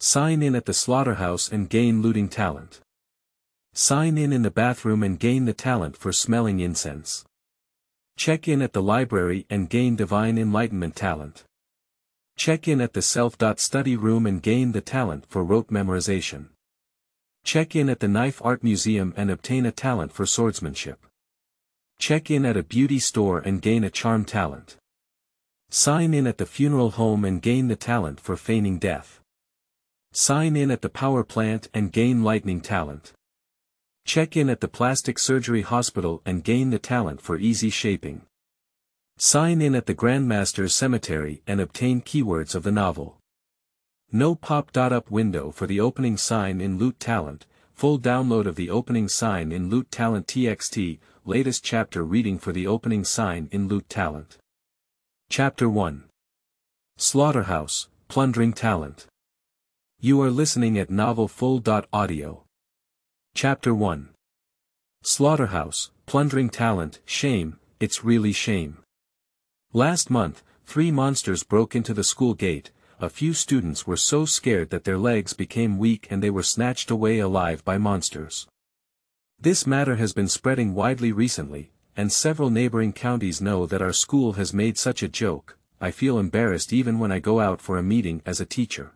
Sign in at the Slaughterhouse and gain looting talent. Sign in the bathroom and gain the talent for smelling incense. Check in at the library and gain divine enlightenment talent. Check in at the self-study room and gain the talent for rote memorization. Check in at the knife art museum and obtain a talent for swordsmanship. Check in at a beauty store and gain a charm talent. Sign in at the funeral home and gain the talent for feigning death. Sign in at the power plant and gain lightning talent. Check in at the plastic surgery hospital and gain the talent for easy shaping. Sign in at the Grandmaster's cemetery and obtain keywords of the novel. No pop-up window for the opening sign in loot talent, full download of the opening sign in loot talent txt, latest chapter reading for the opening sign in loot talent. Chapter 1. Slaughterhouse, Plundering Talent. You are listening at Novel Full.audio. Chapter 1. Slaughterhouse, Plundering Talent. Shame, it's really shame. Last month, 3 monsters broke into the school gate. A few students were so scared that their legs became weak and they were snatched away alive by monsters. This matter has been spreading widely recently, and several neighboring counties know that our school has made such a joke. I feel embarrassed even when I go out for a meeting as a teacher.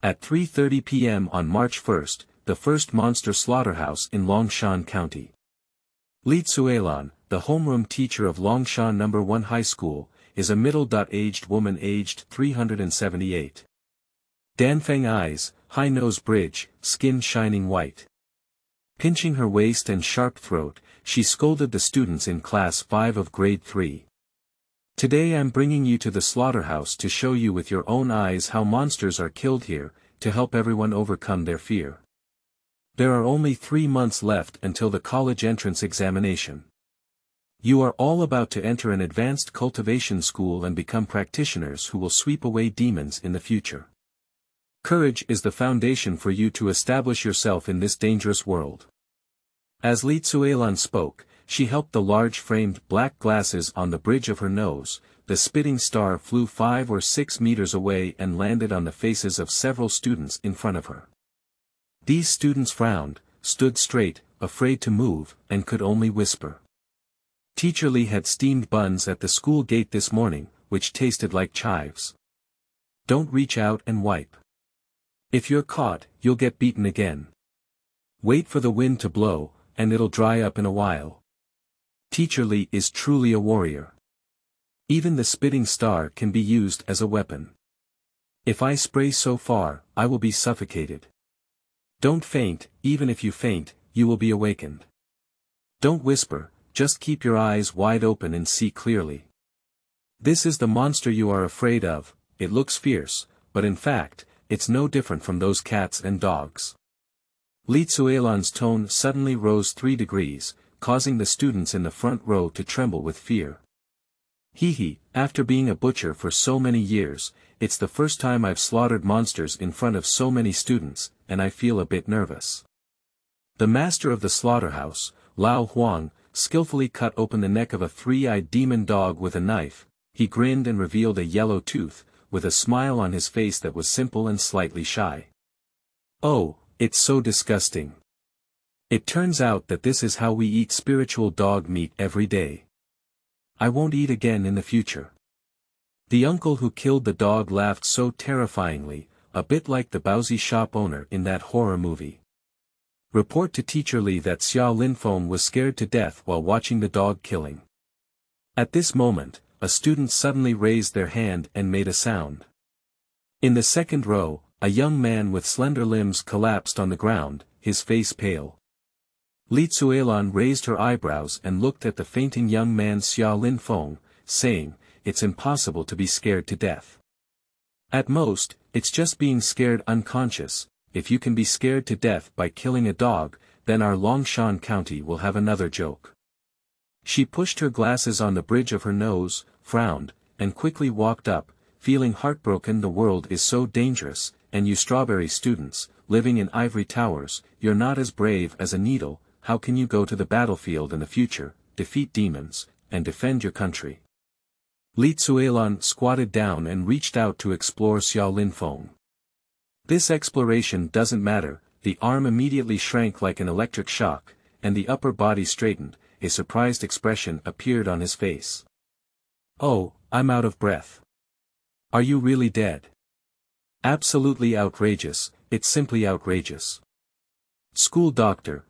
At 3:30 p.m. on March 1st, the first monster slaughterhouse in Longshan County. Li Tsuelan, the homeroom teacher of Longshan No. 1 High School, is a middle-aged woman aged 378. Danfeng eyes, high nose bridge, skin shining white. Pinching her waist and sharp throat, she scolded the students in Class 5 of Grade 3. Today I'm bringing you to the slaughterhouse to show you with your own eyes how monsters are killed here, to help everyone overcome their fear. There are only 3 months left until the college entrance examination. You are all about to enter an advanced cultivation school and become practitioners who will sweep away demons in the future. Courage is the foundation for you to establish yourself in this dangerous world. As Li Tsuelan spoke, she helped the large framed black glasses on the bridge of her nose. The spitting star flew 5 or 6 meters away and landed on the faces of several students in front of her. These students frowned, stood straight, afraid to move, and could only whisper. Teacher Li had steamed buns at the school gate this morning, which tasted like chives. Don't reach out and wipe. If you're caught, you'll get beaten again. Wait for the wind to blow, and it'll dry up in a while. Teacher Li is truly a warrior. Even the spitting star can be used as a weapon. If I spray so far, I will be suffocated. Don't faint, even if you faint, you will be awakened. Don't whisper, just keep your eyes wide open and see clearly. This is the monster you are afraid of. It looks fierce, but in fact, it's no different from those cats and dogs. Li Tsuelan's tone suddenly rose 3 degrees, causing the students in the front row to tremble with fear. After being a butcher for so many years, it's the first time I've slaughtered monsters in front of so many students, and I feel a bit nervous. The master of the slaughterhouse, Lao Huang, skillfully cut open the neck of a 3-eyed demon dog with a knife. He grinned and revealed a yellow tooth, with a smile on his face that was simple and slightly shy. Oh, it's so disgusting. It turns out that this is how we eat spiritual dog meat every day. I won't eat again in the future. The uncle who killed the dog laughed so terrifyingly, a bit like the Baozi shop owner in that horror movie. Report to Teacher Li that Xiao Linfeng was scared to death while watching the dog killing. At this moment, a student suddenly raised their hand and made a sound. In the second row, a young man with slender limbs collapsed on the ground, his face pale. Li Tsuelan raised her eyebrows and looked at the fainting young man Xiao Linfeng, saying, "It's impossible to be scared to death. At most, it's just being scared unconscious. If you can be scared to death by killing a dog, then our Longshan County will have another joke." She pushed her glasses on the bridge of her nose, frowned, and quickly walked up, feeling heartbroken. The world is so dangerous, and you strawberry students, living in ivory towers, you're not as brave as a needle. How can you go to the battlefield in the future, defeat demons, and defend your country? Li Tsuelan squatted down and reached out to explore Xiao Linfeng. This exploration doesn't matter, the arm immediately shrank like an electric shock, and the upper body straightened, a surprised expression appeared on his face. Oh, I'm out of breath. Are you really dead? Absolutely outrageous, it's simply outrageous. School doctor,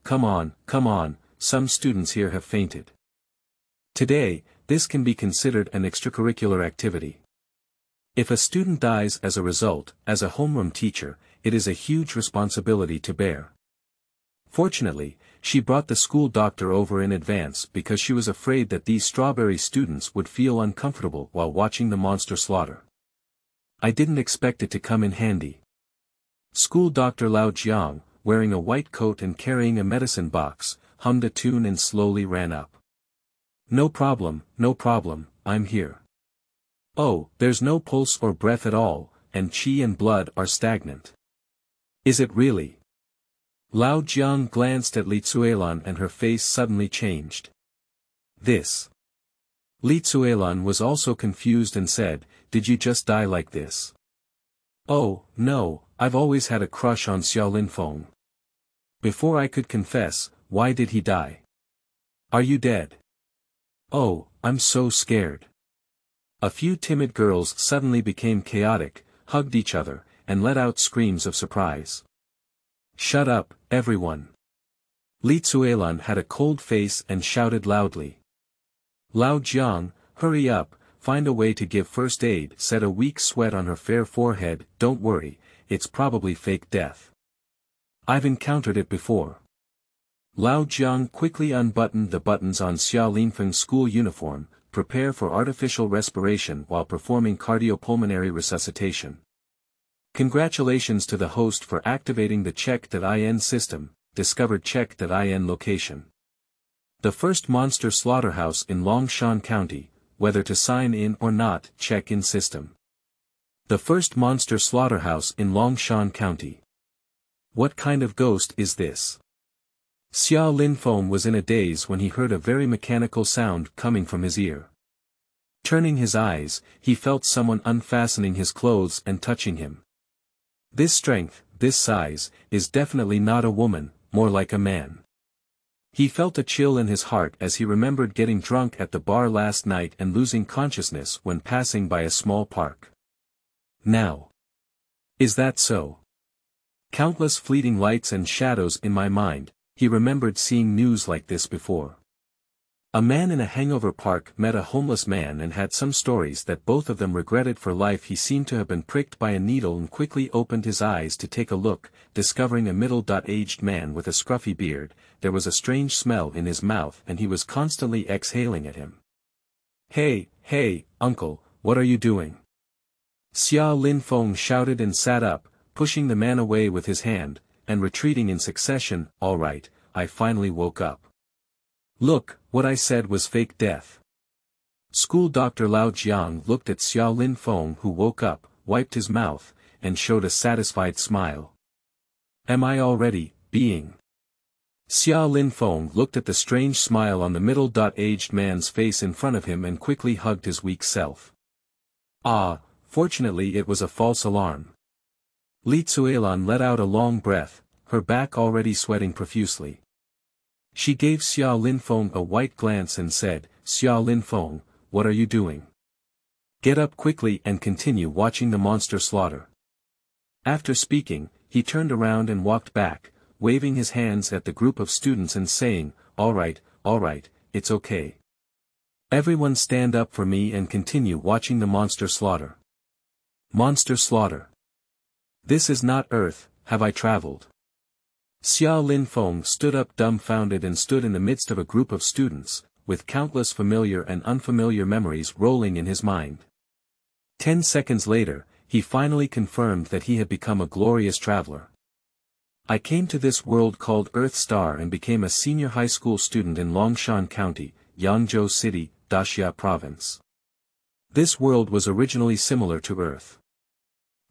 come on, some students here have fainted. Today, this can be considered an extracurricular activity. If a student dies as a result, as a homeroom teacher, it is a huge responsibility to bear. Fortunately, she brought the school doctor over in advance because she was afraid that these strawberry students would feel uncomfortable while watching the monster slaughter. I didn't expect it to come in handy. School Dr. Lao Jiang, wearing a white coat and carrying a medicine box, hummed a tune and slowly ran up. No problem, I'm here. Oh, there's no pulse or breath at all, and qi and blood are stagnant. Is it really? Lao Jiang glanced at Li Tsuelan and her face suddenly changed. This. Li Tsuelan was also confused and said, did you just die like this? Oh, no, I've always had a crush on Xiao Linfeng. Before I could confess, why did he die? Are you dead? Oh, I'm so scared. A few timid girls suddenly became chaotic, hugged each other, and let out screams of surprise. Shut up, everyone. Li Tsuelan had a cold face and shouted loudly. Lao Jiang, hurry up, find a way to give first aid, said a weak sweat on her fair forehead. Don't worry, it's probably fake death. I've encountered it before. Lao Jiang quickly unbuttoned the buttons on Xiao Linfeng's school uniform, prepare for artificial respiration while performing cardiopulmonary resuscitation. Congratulations to the host for activating the check.in system, discovered check.in location. The first monster slaughterhouse in Longshan County, whether to sign in or not, check-in system. The first monster slaughterhouse in Longshan County. What kind of ghost is this? Xiao Linfeng was in a daze when he heard a very mechanical sound coming from his ear. Turning his eyes, he felt someone unfastening his clothes and touching him. This strength, this size, is definitely not a woman, more like a man. He felt a chill in his heart as he remembered getting drunk at the bar last night and losing consciousness when passing by a small park. Now. Is that so? Countless fleeting lights and shadows in my mind, he remembered seeing news like this before. A man in a hangover park met a homeless man and had some stories that both of them regretted for life. He seemed to have been pricked by a needle and quickly opened his eyes to take a look, discovering a middle-aged man with a scruffy beard. There was a strange smell in his mouth and he was constantly exhaling at him. Hey, uncle, what are you doing? Xiao Linfeng shouted and sat up, pushing the man away with his hand, and retreating in succession. All right, I finally woke up. Look, what I said was fake death. School Dr. Lao Jiang looked at Xiao Linfeng, who woke up, wiped his mouth, and showed a satisfied smile. Am I already being? Xiao Linfeng looked at the strange smile on the middle-aged man's face in front of him and quickly hugged his weak self. Ah, fortunately it was a false alarm. Li Tsuelan let out a long breath, her back already sweating profusely. She gave Xiao Linfeng a white glance and said, Xiao Linfeng, what are you doing? Get up quickly and continue watching the monster slaughter. After speaking, he turned around and walked back, waving his hands at the group of students and saying, all right, it's okay. Everyone stand up for me and continue watching the monster slaughter. Monster slaughter. This is not Earth, have I traveled? Xiao Linfeng stood up dumbfounded and stood in the midst of a group of students, with countless familiar and unfamiliar memories rolling in his mind. 10 seconds later, he finally confirmed that he had become a glorious traveler. I came to this world called Earth Star and became a senior high school student in Longshan County, Yangzhou City, Daxia Province. This world was originally similar to Earth.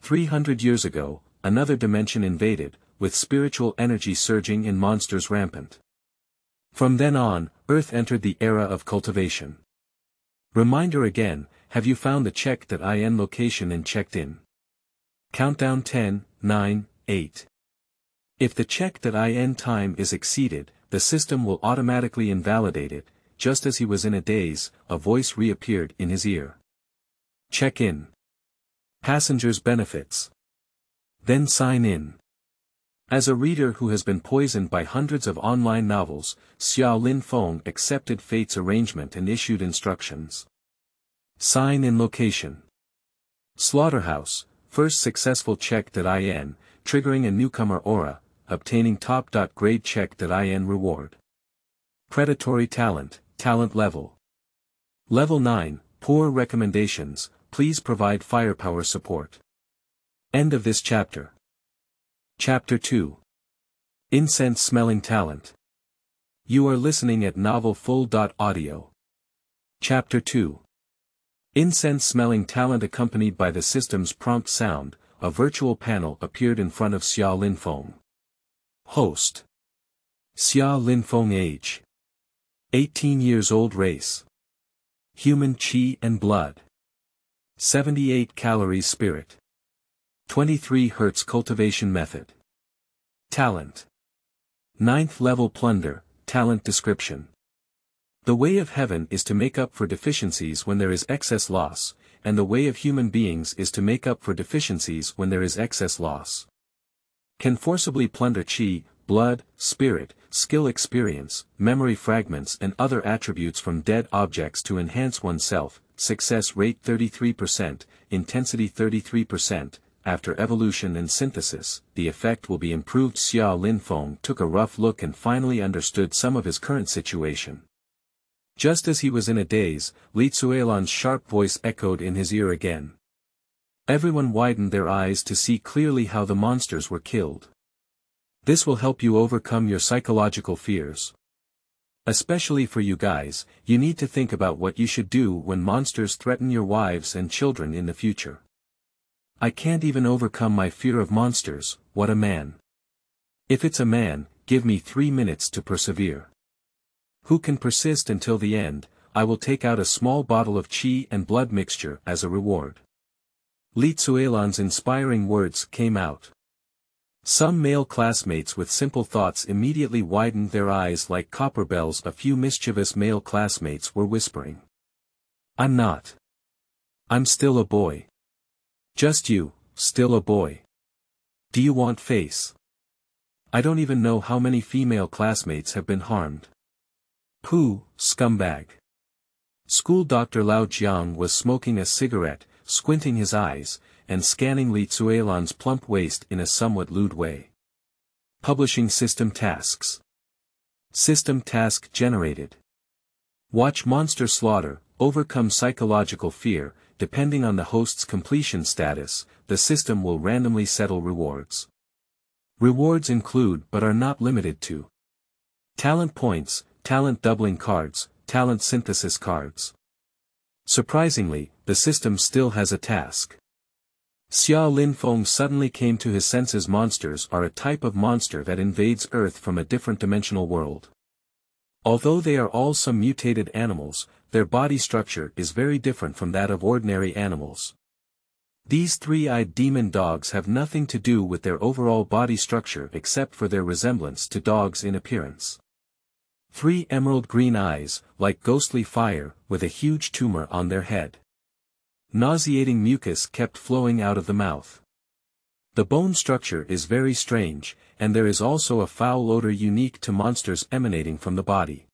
300 years ago, another dimension invaded, with spiritual energy surging and monsters rampant. From then on, Earth entered the era of cultivation. Reminder again, have you found the check.in location and checked in? Countdown 10, 9, 8. If the check.in time is exceeded, the system will automatically invalidate it. Just as he was in a daze, a voice reappeared in his ear. Check in. Passengers' benefits. Then sign in. As a reader who has been poisoned by hundreds of online novels, Xiao Lin Feng accepted fate's arrangement and issued instructions. Sign in location. Slaughterhouse, first successful check.in, triggering a newcomer aura, obtaining top.grade check.in reward. Predatory talent, talent level. Level 9, poor recommendations, please provide firepower support. End of this chapter. Chapter 2. Incense smelling talent. You are listening at Novel Full.audio. Chapter 2. Incense smelling talent. Accompanied by the system's prompt sound, a virtual panel appeared in front of Xiao Lin Feng. Host. Xiao Lin Feng. Age. 18 years old. Race. Human. Qi and blood. 78 calories. Spirit. 23 Hz. Cultivation method. Talent. 9th level. Plunder. Talent description. The way of heaven is to make up for deficiencies when there is excess loss, and the way of human beings is to make up for deficiencies when there is excess loss. Can forcibly plunder qi, blood, spirit, skill, experience, memory fragments and other attributes from dead objects to enhance oneself. Success rate 33%, intensity 33%, after evolution and synthesis, the effect will be improved. Xiao Lin Feng took a rough look and finally understood some of his current situation. Just as he was in a daze, Li Tsuelan's sharp voice echoed in his ear again. Everyone widened their eyes to see clearly how the monsters were killed. This will help you overcome your psychological fears. Especially for you guys, you need to think about what you should do when monsters threaten your wives and children in the future. I can't even overcome my fear of monsters. What a man. If it's a man, give me 3 minutes to persevere. Who can persist until the end? I will take out a small bottle of qi and blood mixture as a reward. Li Tsuelan's inspiring words came out. Some male classmates with simple thoughts immediately widened their eyes like copper bells. A few mischievous male classmates were whispering. I'm not. I'm still a boy. Just you, still a boy. Do you want face? I don't even know how many female classmates have been harmed. Pooh, scumbag. School Dr. Lao Jiang was smoking a cigarette, squinting his eyes, and scanning Li Tsuelan's plump waist in a somewhat lewd way. Publishing system tasks. System task generated. Watch monster slaughter, overcome psychological fear. Depending on the host's completion status, the system will randomly settle rewards. Rewards include but are not limited to talent points, talent doubling cards, talent synthesis cards. Surprisingly, the system still has a task. Xiao Lin Feng suddenly came to his senses. Monsters are a type of monster that invades Earth from a different dimensional world. Although they are all some mutated animals, their body structure is very different from that of ordinary animals. These three-eyed demon dogs have nothing to do with their overall body structure except for their resemblance to dogs in appearance. 3 emerald green eyes, like ghostly fire, with a huge tumor on their head. Nauseating mucus kept flowing out of the mouth. The bone structure is very strange, and there is also a foul odor unique to monsters emanating from the body.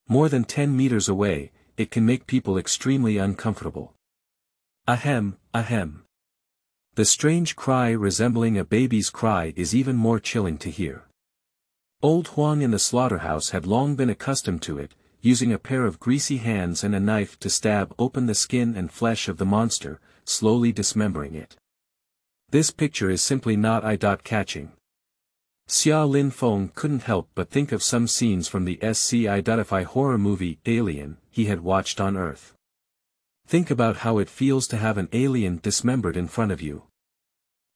More than 10 meters away, it can make people extremely uncomfortable. Ahem, ahem. The strange cry resembling a baby's cry is even more chilling to hear. Old Huang in the slaughterhouse had long been accustomed to it, using a pair of greasy hands and a knife to stab open the skin and flesh of the monster, slowly dismembering it. This picture is simply not eye-catching. Xiao Lin Feng couldn't help but think of some scenes from the sci-fi horror movie Alien he had watched on Earth. Think about how it feels to have an alien dismembered in front of you.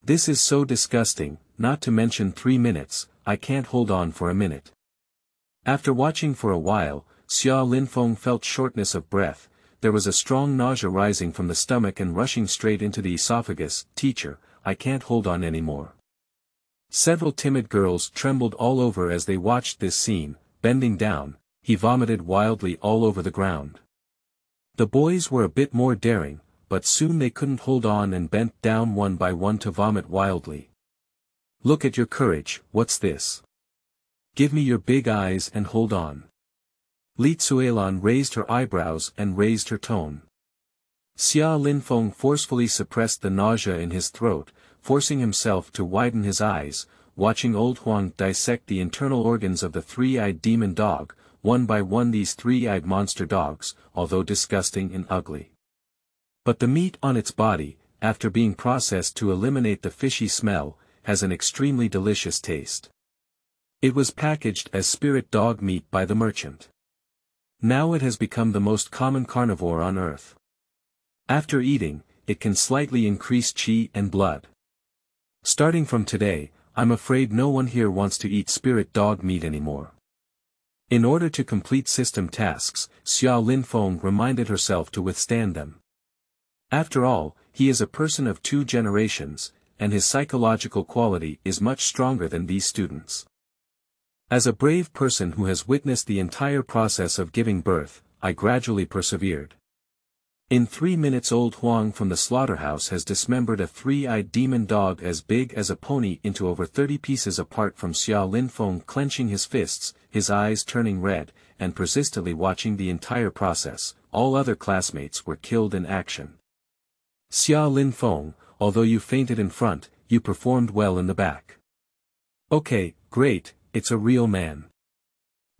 This is so disgusting, not to mention 3 minutes, I can't hold on for a minute. After watching for a while, Xiao Lin Feng felt shortness of breath. There was a strong nausea rising from the stomach and rushing straight into the esophagus. Teacher, I can't hold on anymore. Several timid girls trembled all over as they watched this scene. Bending down, he vomited wildly all over the ground. The boys were a bit more daring, but soon they couldn't hold on and bent down one by one to vomit wildly. Look at your courage, what's this? Give me your big eyes and hold on. Li Tsuelan raised her eyebrows and raised her tone. Xia Linfeng forcefully suppressed the nausea in his throat, forcing himself to widen his eyes, watching old Huang dissect the internal organs of the three-eyed demon dog. One by one these three-eyed monster dogs, although disgusting and ugly. But the meat on its body, after being processed to eliminate the fishy smell, has an extremely delicious taste. It was packaged as spirit dog meat by the merchant. Now it has become the most common carnivore on earth. After eating, it can slightly increase qi and blood. Starting from today, I'm afraid no one here wants to eat spirit dog meat anymore. In order to complete system tasks, Xia Linfeng reminded herself to withstand them. After all, he is a person of 2 generations, and his psychological quality is much stronger than these students. As a brave person who has witnessed the entire process of giving birth, I gradually persevered. In 3 minutes old Huang from the slaughterhouse has dismembered a three-eyed demon dog as big as a pony into over 30 pieces apart from Xia Linfeng clenching his fists, his eyes turning red, and persistently watching the entire process. All other classmates were killed in action. Xia Linfeng, although you fainted in front, you performed well in the back. Okay, great, it's a real man.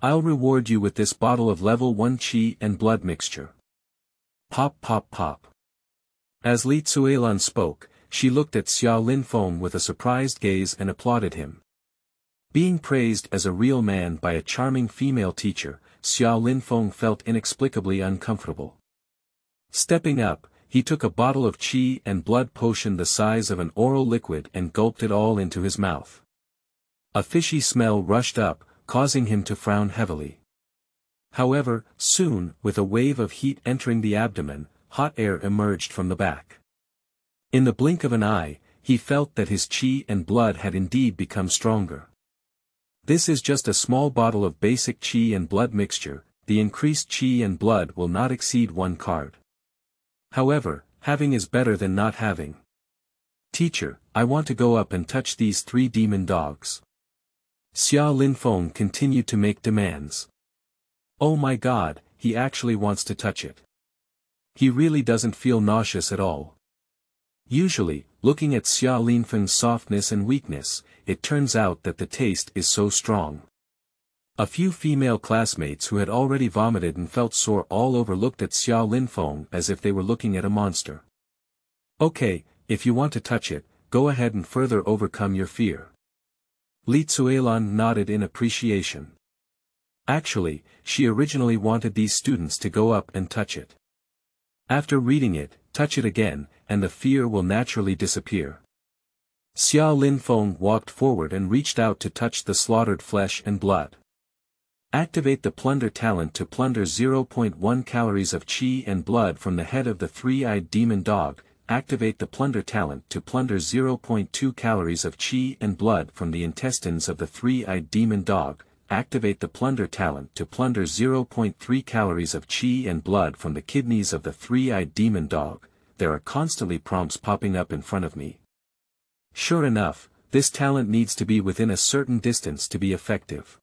I'll reward you with this bottle of level 1 qi and blood mixture. Pop pop pop. As Li Tsuelan spoke, she looked at Xia Linfeng with a surprised gaze and applauded him. Being praised as a real man by a charming female teacher, Xia Linfeng felt inexplicably uncomfortable. Stepping up, he took a bottle of qi and blood potion the size of an oral liquid and gulped it all into his mouth. A fishy smell rushed up, causing him to frown heavily. However, soon, with a wave of heat entering the abdomen, hot air emerged from the back. In the blink of an eye, he felt that his qi and blood had indeed become stronger. This is just a small bottle of basic qi and blood mixture, the increased qi and blood will not exceed 1 card. However, having is better than not having. Teacher, I want to go up and touch these 3 demon dogs. Xia Linfeng continued to make demands. Oh my god, he actually wants to touch it. He really doesn't feel nauseous at all. Usually, looking at Xia Linfeng's softness and weakness, it turns out that the taste is so strong. A few female classmates who had already vomited and felt sore all over looked at Xia Linfeng as if they were looking at a monster. Okay, if you want to touch it, go ahead and further overcome your fear. Li Tsuelan nodded in appreciation. Actually, she originally wanted these students to go up and touch it. After reading it, touch it again, and the fear will naturally disappear. Xia Linfeng walked forward and reached out to touch the slaughtered flesh and blood. Activate the plunder talent to plunder 0.1 calories of qi and blood from the head of the three-eyed demon dog. Activate the plunder talent to plunder 0.2 calories of qi and blood from the intestines of the three-eyed demon dog. Activate the plunder talent to plunder 0.3 calories of qi and blood from the kidneys of the three-eyed demon dog. There are constantly prompts popping up in front of me. Sure enough, this talent needs to be within a certain distance to be effective.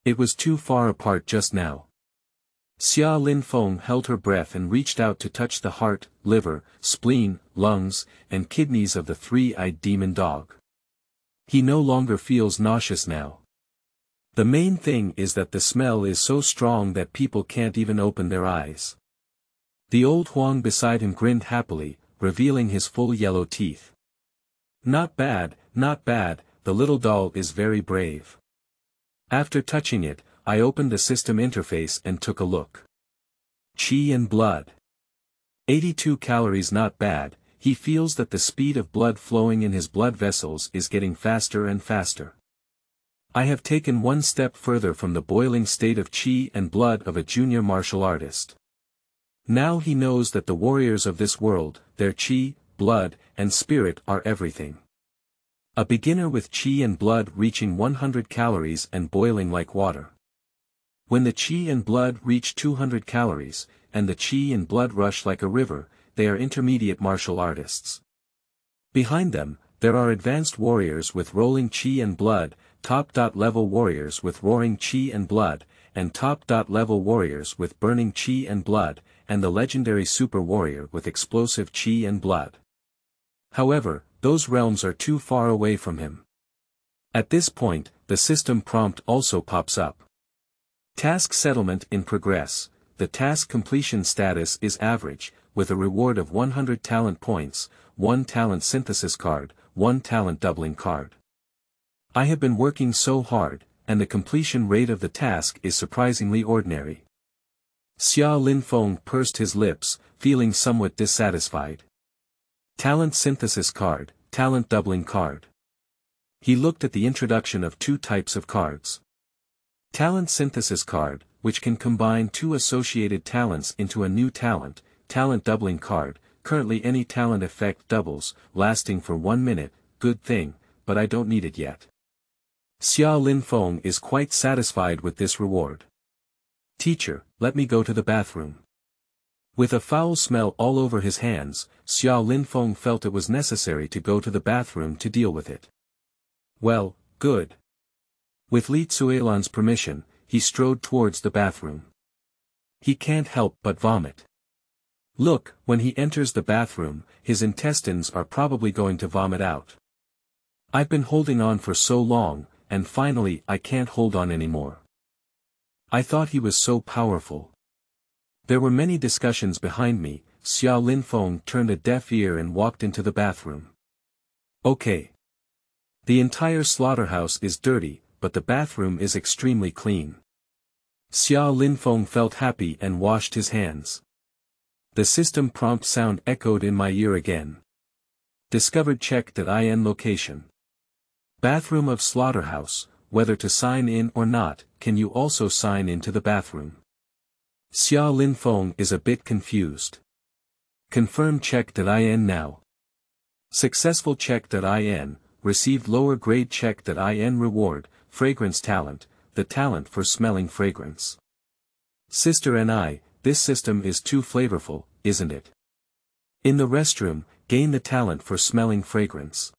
It was too far apart just now. Xia Linfeng held her breath and reached out to touch the heart, liver, spleen, lungs, and kidneys of the three-eyed demon dog. He no longer feels nauseous now. The main thing is that the smell is so strong that people can't even open their eyes. The old Huang beside him grinned happily, revealing his full yellow teeth. Not bad, the little doll is very brave. After touching it, I opened the system interface and took a look. Qi and blood. 82 calories not bad, he feels that the speed of blood flowing in his blood vessels is getting faster and faster. I have taken one step further from the boiling state of qi and blood of a junior martial artist. Now he knows that the warriors of this world, their qi, blood, and spirit are everything. A beginner with chi and blood reaching 100 calories and boiling like water. When the chi and blood reach 200 calories, and the chi and blood rush like a river, they are intermediate martial artists. Behind them, there are advanced warriors with rolling chi and blood, top-level warriors with roaring chi and blood, and top-level warriors with burning chi and blood, and the legendary super warrior with explosive chi and blood. However, those realms are too far away from him. At this point, the system prompt also pops up. Task settlement in progress. The task completion status is average, with a reward of 100 talent points, 1 talent synthesis card, 1 talent doubling card. I have been working so hard, and the completion rate of the task is surprisingly ordinary. Xia Linfeng pursed his lips, feeling somewhat dissatisfied. Talent synthesis card, talent doubling card. He looked at the introduction of 2 types of cards. Talent synthesis card, which can combine 2 associated talents into a new talent, talent doubling card, currently any talent effect doubles, lasting for 1 minute, good thing, but I don't need it yet. Xia Linfeng is quite satisfied with this reward. Teacher, let me go to the bathroom. With a foul smell all over his hands, Xia Linfeng felt it was necessary to go to the bathroom to deal with it. Well, good. With Li Tsuelan's permission, he strode towards the bathroom. He can't help but vomit. Look, when he enters the bathroom, his intestines are probably going to vomit out. I've been holding on for so long, and finally I can't hold on anymore. I thought he was so powerful. There were many discussions behind me. Xia Linfeng turned a deaf ear and walked into the bathroom. Okay. The entire slaughterhouse is dirty, but the bathroom is extremely clean. Xia Linfeng felt happy and washed his hands. The system prompt sound echoed in my ear again. Discovered check.in location. Bathroom of Slaughterhouse, whether to sign in or not, can you also sign into the bathroom? Xia Linfeng is a bit confused. Confirm check.in now. Successful check.in, received lower grade check.in reward, fragrance talent, the talent for smelling fragrance. Sister and I, this system is too flavorful, isn't it? In the restroom, gain the talent for smelling fragrance.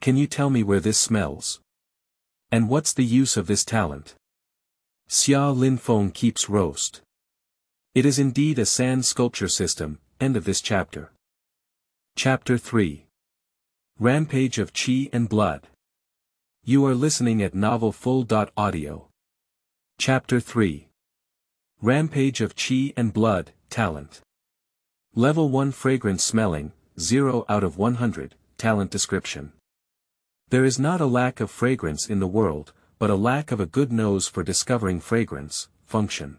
Can you tell me where this smells? And what's the use of this talent? Xia Linfeng keeps roast. It is indeed a sand sculpture system. End of this chapter. Chapter 3. Rampage of Chi and Blood. You are listening at novelfull.audio. Chapter 3. Rampage of Chi and Blood, Talent. Level 1 Fragrance Smelling, 0 out of 100, Talent Description. There is not a lack of fragrance in the world, but a lack of a good nose for discovering fragrance, function.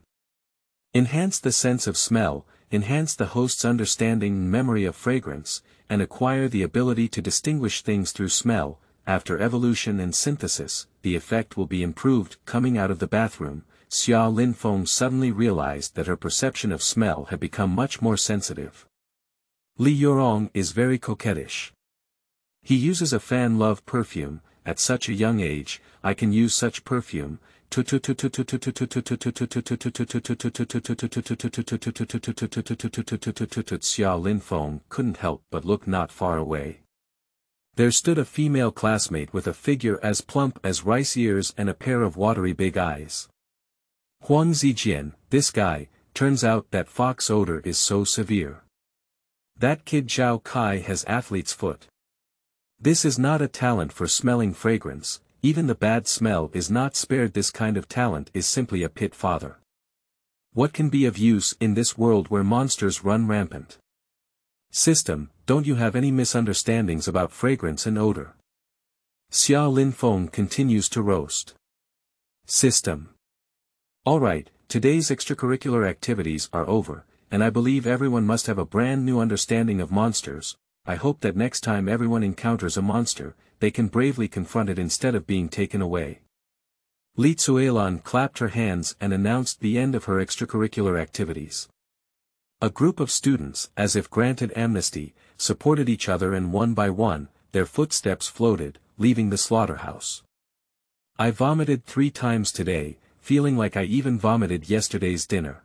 Enhance the sense of smell, enhance the host's understanding and memory of fragrance, and acquire the ability to distinguish things through smell. After evolution and synthesis, the effect will be improved. Coming out of the bathroom, Xia Linfeng suddenly realized that her perception of smell had become much more sensitive. Li Yurong is very coquettish. He uses a fan-love perfume. At such a young age, I can use such perfume. Xia Linfeng couldn't help but look not far away. There stood a female classmate with a figure as plump as rice ears and a pair of watery big eyes. Huang Zijian, this guy, turns out that fox odor is so severe. That kid Zhao Kai has athlete's foot. This is not a talent for smelling fragrance, even the bad smell is not spared. This kind of talent is simply a pit father. What can be of use in this world where monsters run rampant? System, don't you have any misunderstandings about fragrance and odor? Xia Linfeng continues to roast. System. Alright, today's extracurricular activities are over, and I believe everyone must have a brand new understanding of monsters. I hope that next time everyone encounters a monster, they can bravely confront it instead of being taken away. Li Tsuelan clapped her hands and announced the end of her extracurricular activities. A group of students, as if granted amnesty, supported each other, and one by one, their footsteps floated, leaving the slaughterhouse. I vomited 3 times today, feeling like I even vomited yesterday's dinner.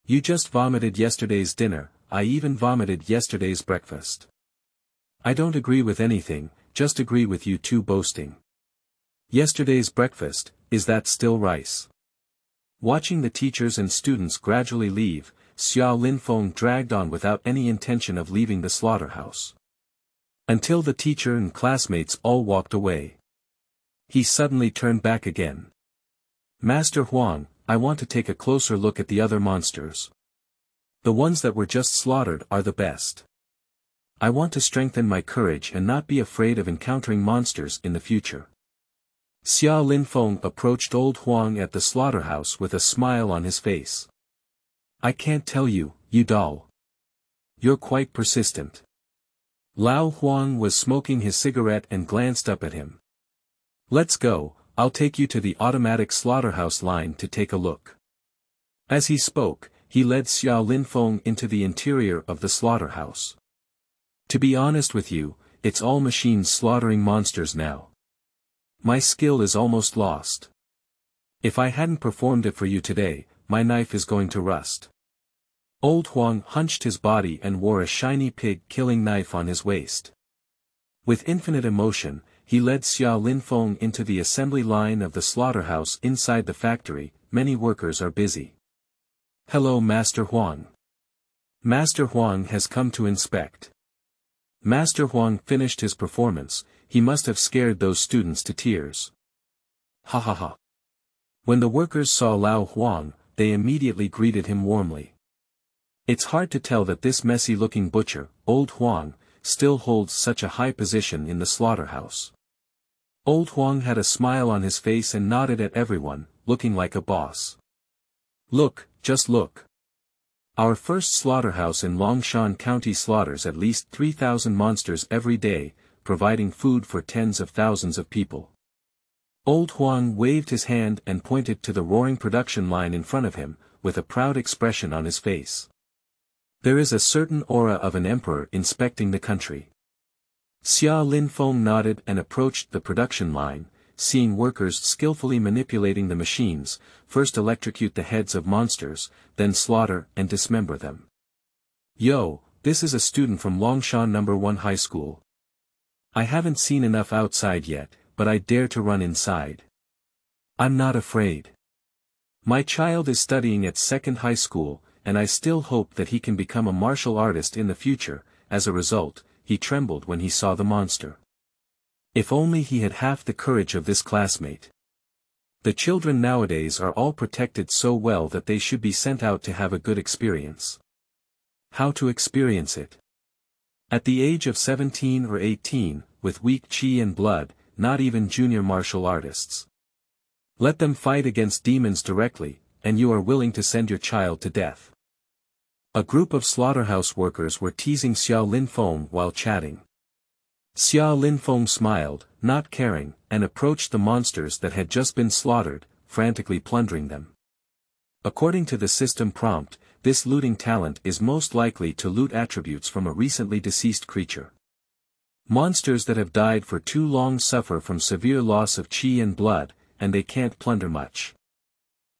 You just vomited yesterday's dinner, I even vomited yesterday's breakfast. I don't agree with anything, just agree with you two boasting. Yesterday's breakfast, is that still rice? Watching the teachers and students gradually leave, Xiao Linfeng dragged on without any intention of leaving the slaughterhouse. Until the teacher and classmates all walked away. He suddenly turned back again. Master Huang, I want to take a closer look at the other monsters. The ones that were just slaughtered are the best. I want to strengthen my courage and not be afraid of encountering monsters in the future. Xiao Linfeng approached old Huang at the slaughterhouse with a smile on his face. I can't tell you, you doll. You're quite persistent. Lao Huang was smoking his cigarette and glanced up at him. Let's go, I'll take you to the automatic slaughterhouse line to take a look. As he spoke, he led Xiao Linfeng into the interior of the slaughterhouse. To be honest with you, it's all machines slaughtering monsters now. My skill is almost lost. If I hadn't performed it for you today, my knife is going to rust. Old Huang hunched his body and wore a shiny pig-killing knife on his waist. With infinite emotion, he led Xiao Linfeng into the assembly line of the slaughterhouse. Inside the factory, many workers are busy. Hello Master Huang. Master Huang has come to inspect. Master Huang finished his performance, he must have scared those students to tears. Ha ha ha. When the workers saw Lao Huang, they immediately greeted him warmly. It's hard to tell that this messy-looking butcher, Old Huang, still holds such a high position in the slaughterhouse. Old Huang had a smile on his face and nodded at everyone, looking like a boss. Look, just look. Our first slaughterhouse in Longshan County slaughters at least 3,000 monsters every day, providing food for tens of thousands of people. Old Huang waved his hand and pointed to the roaring production line in front of him, with a proud expression on his face. There is a certain aura of an emperor inspecting the country. Xiao Linfeng nodded and approached the production line, seeing workers skillfully manipulating the machines, first electrocute the heads of monsters, then slaughter and dismember them. Yo, this is a student from Longshan No. 1 High School. I haven't seen enough outside yet, but I dare to run inside. I'm not afraid. My child is studying at 2nd High School, and I still hope that he can become a martial artist in the future. As a result, he trembled when he saw the monster. If only he had half the courage of this classmate. The children nowadays are all protected so well that they should be sent out to have a good experience. How to experience it? At the age of 17 or 18, with weak chi and blood, not even junior martial artists. Let them fight against demons directly, and you are willing to send your child to death. A group of slaughterhouse workers were teasing Xiao Linfeng while chatting. Xiao Linfeng smiled, not caring, and approached the monsters that had just been slaughtered, frantically plundering them. According to the system prompt, this looting talent is most likely to loot attributes from a recently deceased creature. Monsters that have died for too long suffer from severe loss of chi and blood, and they can't plunder much.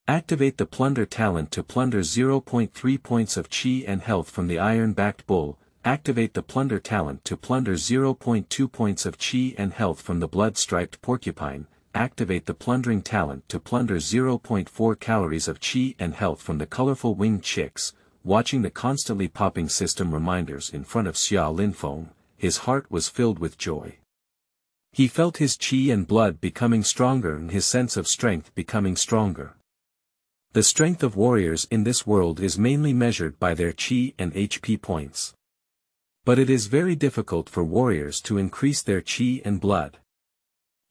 Activate the plunder talent to plunder 0.3 points of chi and health from the iron-backed bull. Activate the plunder talent to plunder 0.2 points of chi and health from the blood-striped porcupine. Activate the plundering talent to plunder 0.4 calories of chi and health from the colorful winged chicks. Watching the constantly popping system reminders in front of Xiao Linfeng, his heart was filled with joy. He felt his chi and blood becoming stronger and his sense of strength becoming stronger. The strength of warriors in this world is mainly measured by their chi and HP points. But it is very difficult for warriors to increase their chi and blood.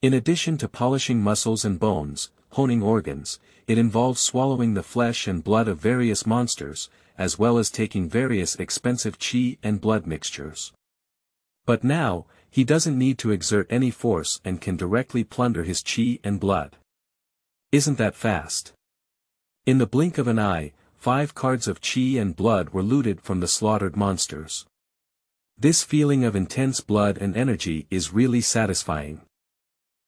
In addition to polishing muscles and bones, honing organs, it involves swallowing the flesh and blood of various monsters, as well as taking various expensive chi and blood mixtures. But now, he doesn't need to exert any force and can directly plunder his chi and blood. Isn't that fast? In the blink of an eye, 5 cards of chi and blood were looted from the slaughtered monsters. This feeling of intense blood and energy is really satisfying.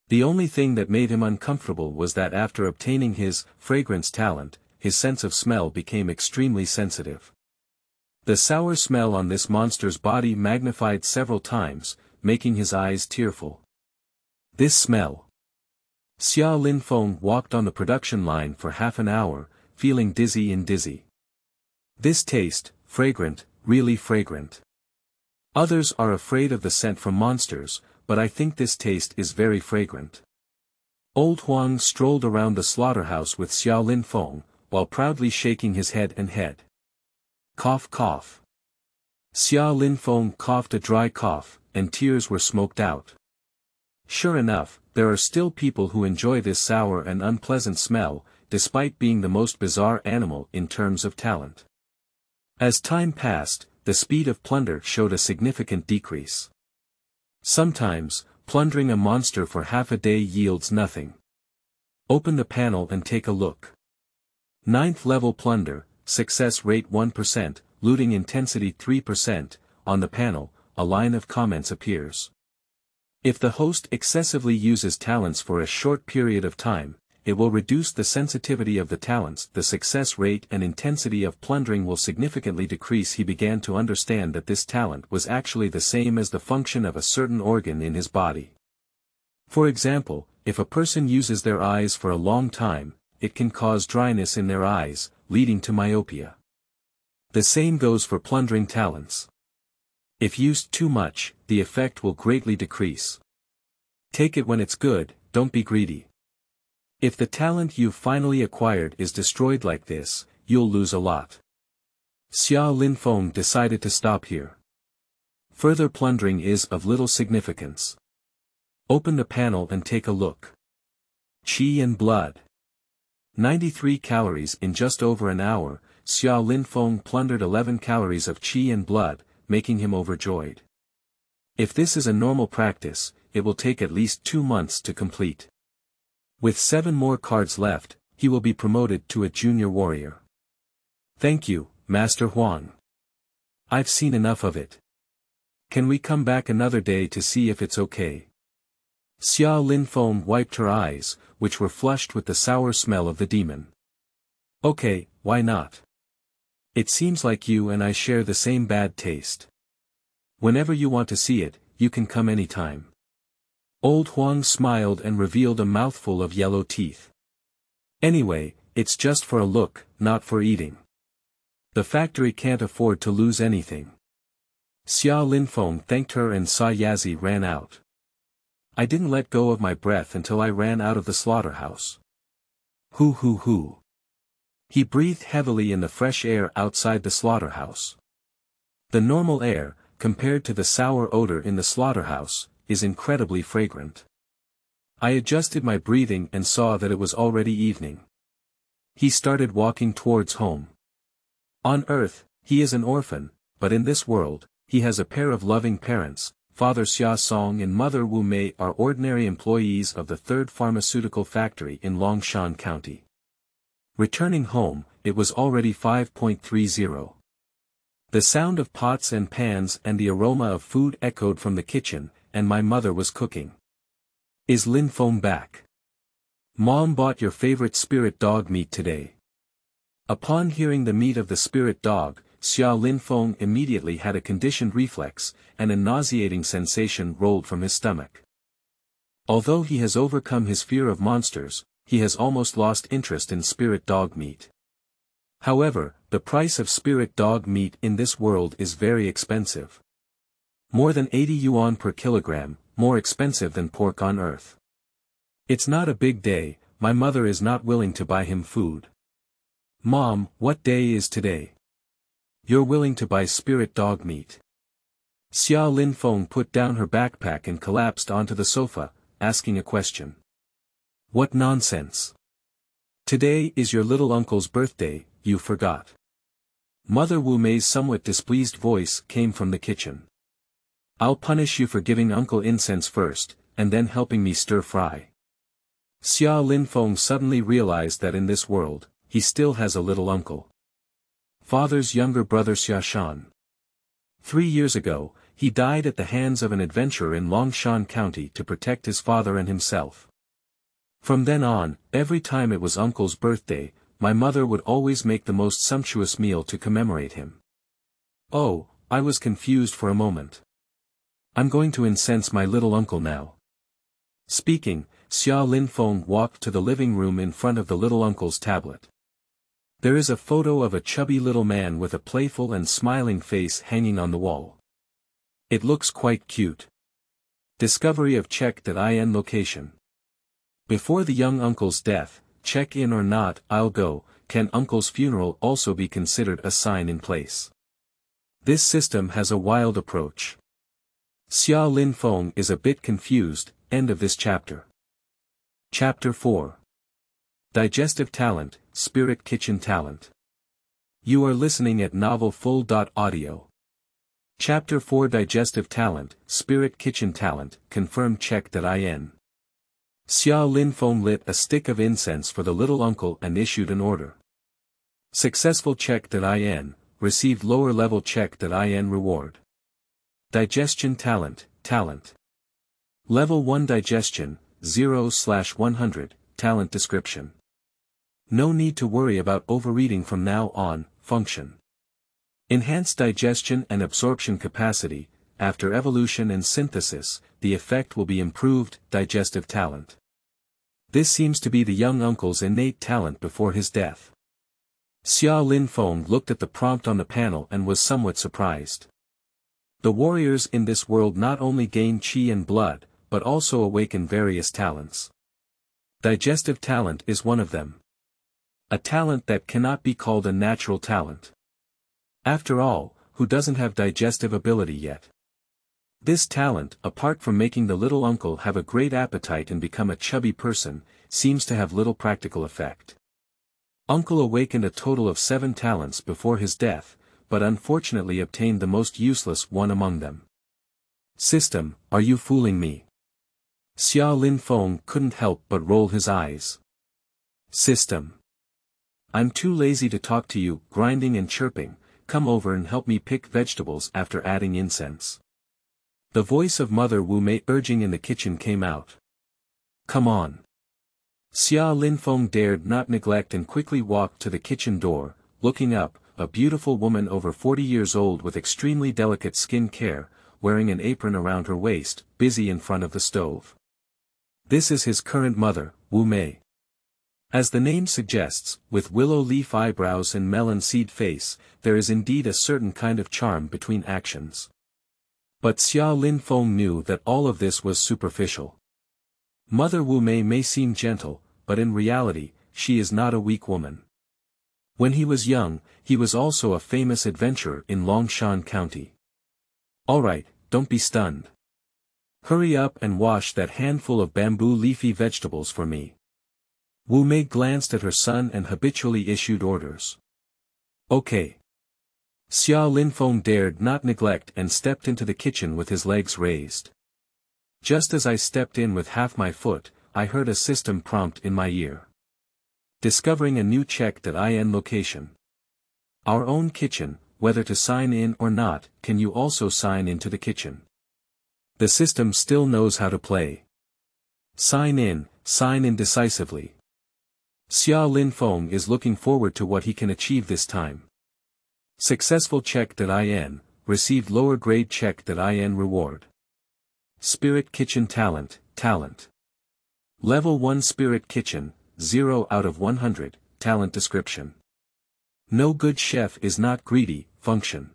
The only thing that made him uncomfortable was that after obtaining his fragrance talent, his sense of smell became extremely sensitive. The sour smell on this monster's body magnified several times, making his eyes tearful. This smell. Xia Linfeng walked on the production line for half an hour, feeling dizzy and dizzy. This taste, fragrant, really fragrant. Others are afraid of the scent from monsters, but I think this taste is very fragrant. Old Huang strolled around the slaughterhouse with Xia Linfeng, while proudly shaking his head and head. Cough cough. Xia Linfeng coughed a dry cough, and tears were smoked out. Sure enough, there are still people who enjoy this sour and unpleasant smell, despite being the most bizarre animal in terms of talent. As time passed, the speed of plunder showed a significant decrease. Sometimes, plundering a monster for half a day yields nothing. Open the panel and take a look. 9th level plunder, success rate 1%, looting intensity 3%, on the panel, a line of comments appears. If the host excessively uses talents for a short period of time, it will reduce the sensitivity of the talents. The success rate and intensity of plundering will significantly decrease. He began to understand that this talent was actually the same as the function of a certain organ in his body. For example, if a person uses their eyes for a long time, it can cause dryness in their eyes, leading to myopia. The same goes for plundering talents. If used too much, the effect will greatly decrease. Take it when it's good, don't be greedy. If the talent you've finally acquired is destroyed like this, you'll lose a lot. Xia Linfeng decided to stop here. Further plundering is of little significance. Open the panel and take a look. Qi and blood. 93 calories in just over an hour. Xia Linfeng plundered 11 calories of qi and blood, making him overjoyed. If this is a normal practice, it will take at least 2 months to complete. With 7 more cards left, he will be promoted to a junior warrior. Thank you, Master Huang. I've seen enough of it. Can we come back another day to see if it's okay? Xia Linfeng wiped her eyes, which were flushed with the sour smell of the demon. Okay, why not? It seems like you and I share the same bad taste. Whenever you want to see it, you can come anytime. Old Huang smiled and revealed a mouthful of yellow teeth. Anyway, it's just for a look, not for eating. The factory can't afford to lose anything. Xia Linfeng thanked her and Sa Yazi ran out. I didn't let go of my breath until I ran out of the slaughterhouse. Hoo hoo hoo. He breathed heavily in the fresh air outside the slaughterhouse. The normal air, compared to the sour odor in the slaughterhouse, is incredibly fragrant. I adjusted my breathing and saw that it was already evening. He started walking towards home. On Earth, he is an orphan, but in this world, he has a pair of loving parents. Father Xia Song and Mother Wu Mei are ordinary employees of the 3rd pharmaceutical factory in Longshan County. Returning home, it was already 5:30. The sound of pots and pans and the aroma of food echoed from the kitchen, and my mother was cooking. Is Linfeng back? Mom bought your favorite spirit dog meat today. Upon hearing the meat of the spirit dog, Xia Linfeng immediately had a conditioned reflex, and a nauseating sensation rolled from his stomach. Although he has overcome his fear of monsters, he has almost lost interest in spirit dog meat. However, the price of spirit dog meat in this world is very expensive. More than 80 yuan per kilogram, more expensive than pork on Earth. It's not a big day, my mother is not willing to buy him food. Mom, what day is today? You're willing to buy spirit dog meat. Xia Linfeng put down her backpack and collapsed onto the sofa, asking a question. What nonsense. Today is your little uncle's birthday, you forgot. Mother Wu Mei's somewhat displeased voice came from the kitchen. I'll punish you for giving Uncle Incense first, and then helping me stir fry. Xia Linfeng suddenly realized that in this world, he still has a little uncle. Father's younger brother Xia Shan. 3 years ago, he died at the hands of an adventurer in Longshan County to protect his father and himself. From then on, every time it was Uncle's birthday, my mother would always make the most sumptuous meal to commemorate him. Oh, I was confused for a moment. I'm going to incense my little uncle now. Speaking, Xia Linfeng walked to the living room in front of the little uncle's tablet. There is a photo of a chubby little man with a playful and smiling face hanging on the wall. It looks quite cute. Discovery of check.in location. Before the young uncle's death, check in or not, I'll go. Can uncle's funeral also be considered a sign in place? This system has a wild approach. Xia Linfeng is a bit confused. End of this chapter. Chapter 4. Digestive Talent, Spirit Kitchen Talent. You are listening at novelfull.audio. Chapter 4 Digestive Talent, Spirit Kitchen Talent, confirmed check.in. Xia Linfeng lit a stick of incense for the little uncle and issued an order. Successful check.in, received lower level check.in reward. Digestion Talent, Talent. Level 1 Digestion, 0/100, Talent Description. No need to worry about overeating from now on. Function. Enhanced digestion and absorption capacity. After evolution and synthesis, the effect will be improved. Digestive talent. This seems to be the young uncle's innate talent before his death. Xia Linfeng looked at the prompt on the panel and was somewhat surprised. The warriors in this world not only gain qi and blood, but also awaken various talents. Digestive talent is one of them. A talent that cannot be called a natural talent. After all, who doesn't have digestive ability yet? This talent, apart from making the little uncle have a great appetite and become a chubby person, seems to have little practical effect. Uncle awakened a total of 7 talents before his death, but unfortunately obtained the most useless one among them. System, are you fooling me? Xia Linfeng couldn't help but roll his eyes. System. I'm too lazy to talk to you. Grinding and chirping, come over and help me pick vegetables after adding incense. The voice of Mother Wu Mei urging in the kitchen came out. Come on. Xia Linfeng dared not neglect and quickly walked to the kitchen door. Looking up, a beautiful woman over 40 years old with extremely delicate skin care, wearing an apron around her waist, busy in front of the stove. This is his current mother, Wu Mei. As the name suggests, with willow leaf eyebrows and melon seed face, there is indeed a certain kind of charm between actions. But Xia Linfeng knew that all of this was superficial. Mother Wu Mei may seem gentle, but in reality, she is not a weak woman. When he was young, he was also a famous adventurer in Longshan County. Alright, don't be stunned. Hurry up and wash that handful of bamboo leafy vegetables for me. Wu Mei glanced at her son and habitually issued orders. Okay. Xia Linfeng dared not neglect and stepped into the kitchen with his legs raised. Just as I stepped in with half my foot, I heard a system prompt in my ear. Discovering a new check.in location. Our own kitchen, whether to sign in or not, can you also sign into the kitchen? The system still knows how to play. Sign in decisively. Xia Linfeng is looking forward to what he can achieve this time. Successful check.in, received lower grade check.in reward. Spirit Kitchen Talent, Talent. Level 1 Spirit Kitchen, 0 out of 100, Talent Description. No good chef is not greedy. Function.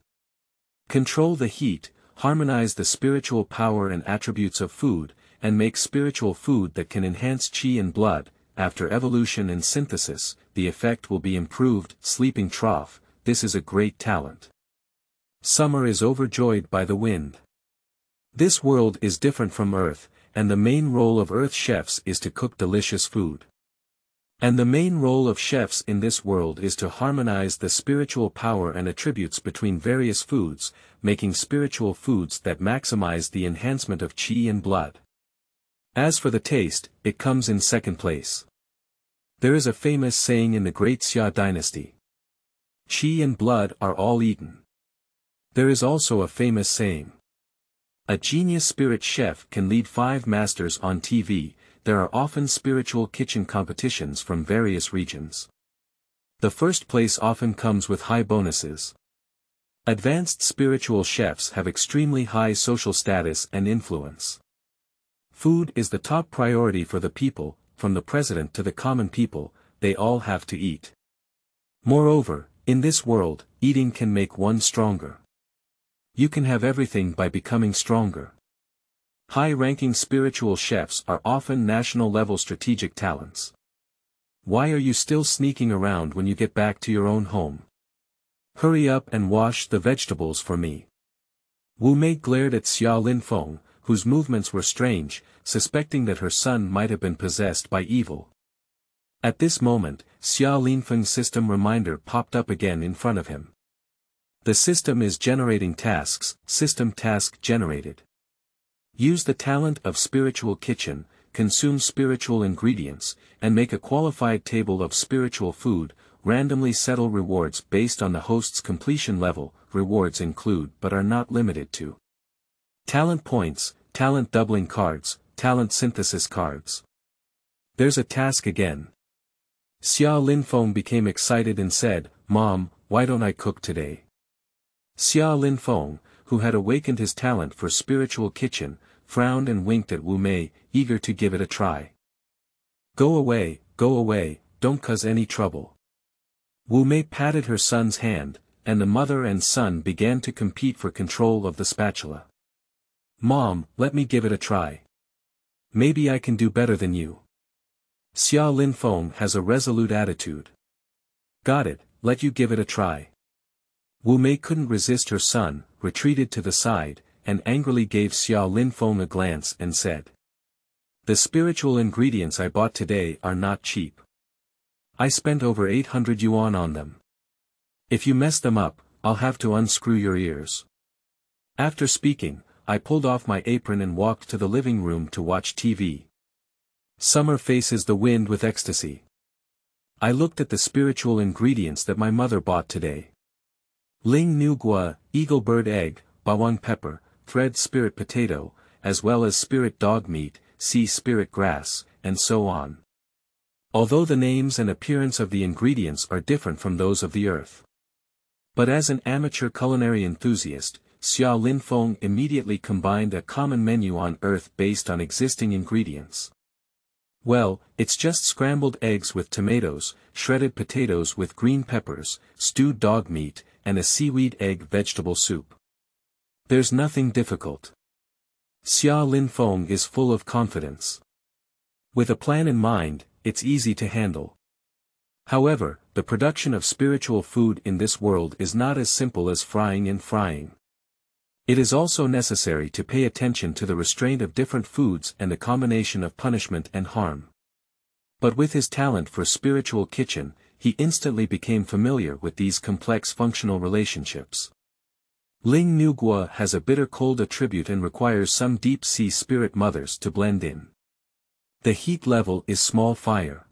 Control the heat, harmonize the spiritual power and attributes of food, and make spiritual food that can enhance qi and blood. After evolution and synthesis, the effect will be improved. Sleeping trough, this is a great talent. Summer is overjoyed by the wind. This world is different from Earth, and the main role of Earth chefs is to cook delicious food. And the main role of chefs in this world is to harmonize the spiritual power and attributes between various foods, making spiritual foods that maximize the enhancement of qi and blood. As for the taste, it comes in second place. There is a famous saying in the Great Xia dynasty. Qi and blood are all eaten. There is also a famous saying. A genius spirit chef can lead 5 masters on TV. There are often spiritual kitchen competitions from various regions. The first place often comes with high bonuses. Advanced spiritual chefs have extremely high social status and influence. Food is the top priority for the people, from the president to the common people, they all have to eat. Moreover, in this world, eating can make one stronger. You can have everything by becoming stronger. High-ranking spiritual chefs are often national-level strategic talents. Why are you still sneaking around when you get back to your own home? Hurry up and wash the vegetables for me. Wu Mei glared at Xia Linfeng, whose movements were strange, suspecting that her son might have been possessed by evil. At this moment, Xia Linfeng's system reminder popped up again in front of him. The system is generating tasks, system task generated. Use the talent of spiritual kitchen, consume spiritual ingredients, and make a qualified table of spiritual food. Randomly settle rewards based on the host's completion level. Rewards include but are not limited to talent points, talent doubling cards, talent synthesis cards. There's a task again. Xia Linfeng became excited and said, "Mom, why don't I cook today?" Xia Linfeng, who had awakened his talent for spiritual kitchen, frowned and winked at Wu Mei, eager to give it a try. Go away, don't cause any trouble." Wu Mei patted her son's hand, and the mother and son began to compete for control of the spatula. "Mom, let me give it a try. Maybe I can do better than you." Xia Linfeng has a resolute attitude. "Got it, let you give it a try." Wu Mei couldn't resist her son, retreated to the side, and angrily gave Xia Linfeng a glance and said, "The spiritual ingredients I bought today are not cheap. I spent over 800 yuan on them. If you mess them up, I'll have to unscrew your ears." After speaking, I pulled off my apron and walked to the living room to watch TV. Summer faces the wind with ecstasy. I looked at the spiritual ingredients that my mother bought today. Ling Nu Gua, eagle bird egg, bawang pepper, thread spirit potato, as well as spirit dog meat, sea spirit grass, and so on. Although the names and appearance of the ingredients are different from those of the earth. But as an amateur culinary enthusiast, Xia Linfeng immediately combined a common menu on earth based on existing ingredients. Well, it's just scrambled eggs with tomatoes, shredded potatoes with green peppers, stewed dog meat, and a seaweed egg vegetable soup. There's nothing difficult. Xia Linfeng is full of confidence. With a plan in mind, it's easy to handle. However, the production of spiritual food in this world is not as simple as frying and frying. It is also necessary to pay attention to the restraint of different foods and the combination of punishment and harm. But with his talent for spiritual kitchen, he instantly became familiar with these complex functional relationships. Ling Nu Gua has a bitter cold attribute and requires some deep-sea spirit mothers to blend in. The heat level is small fire.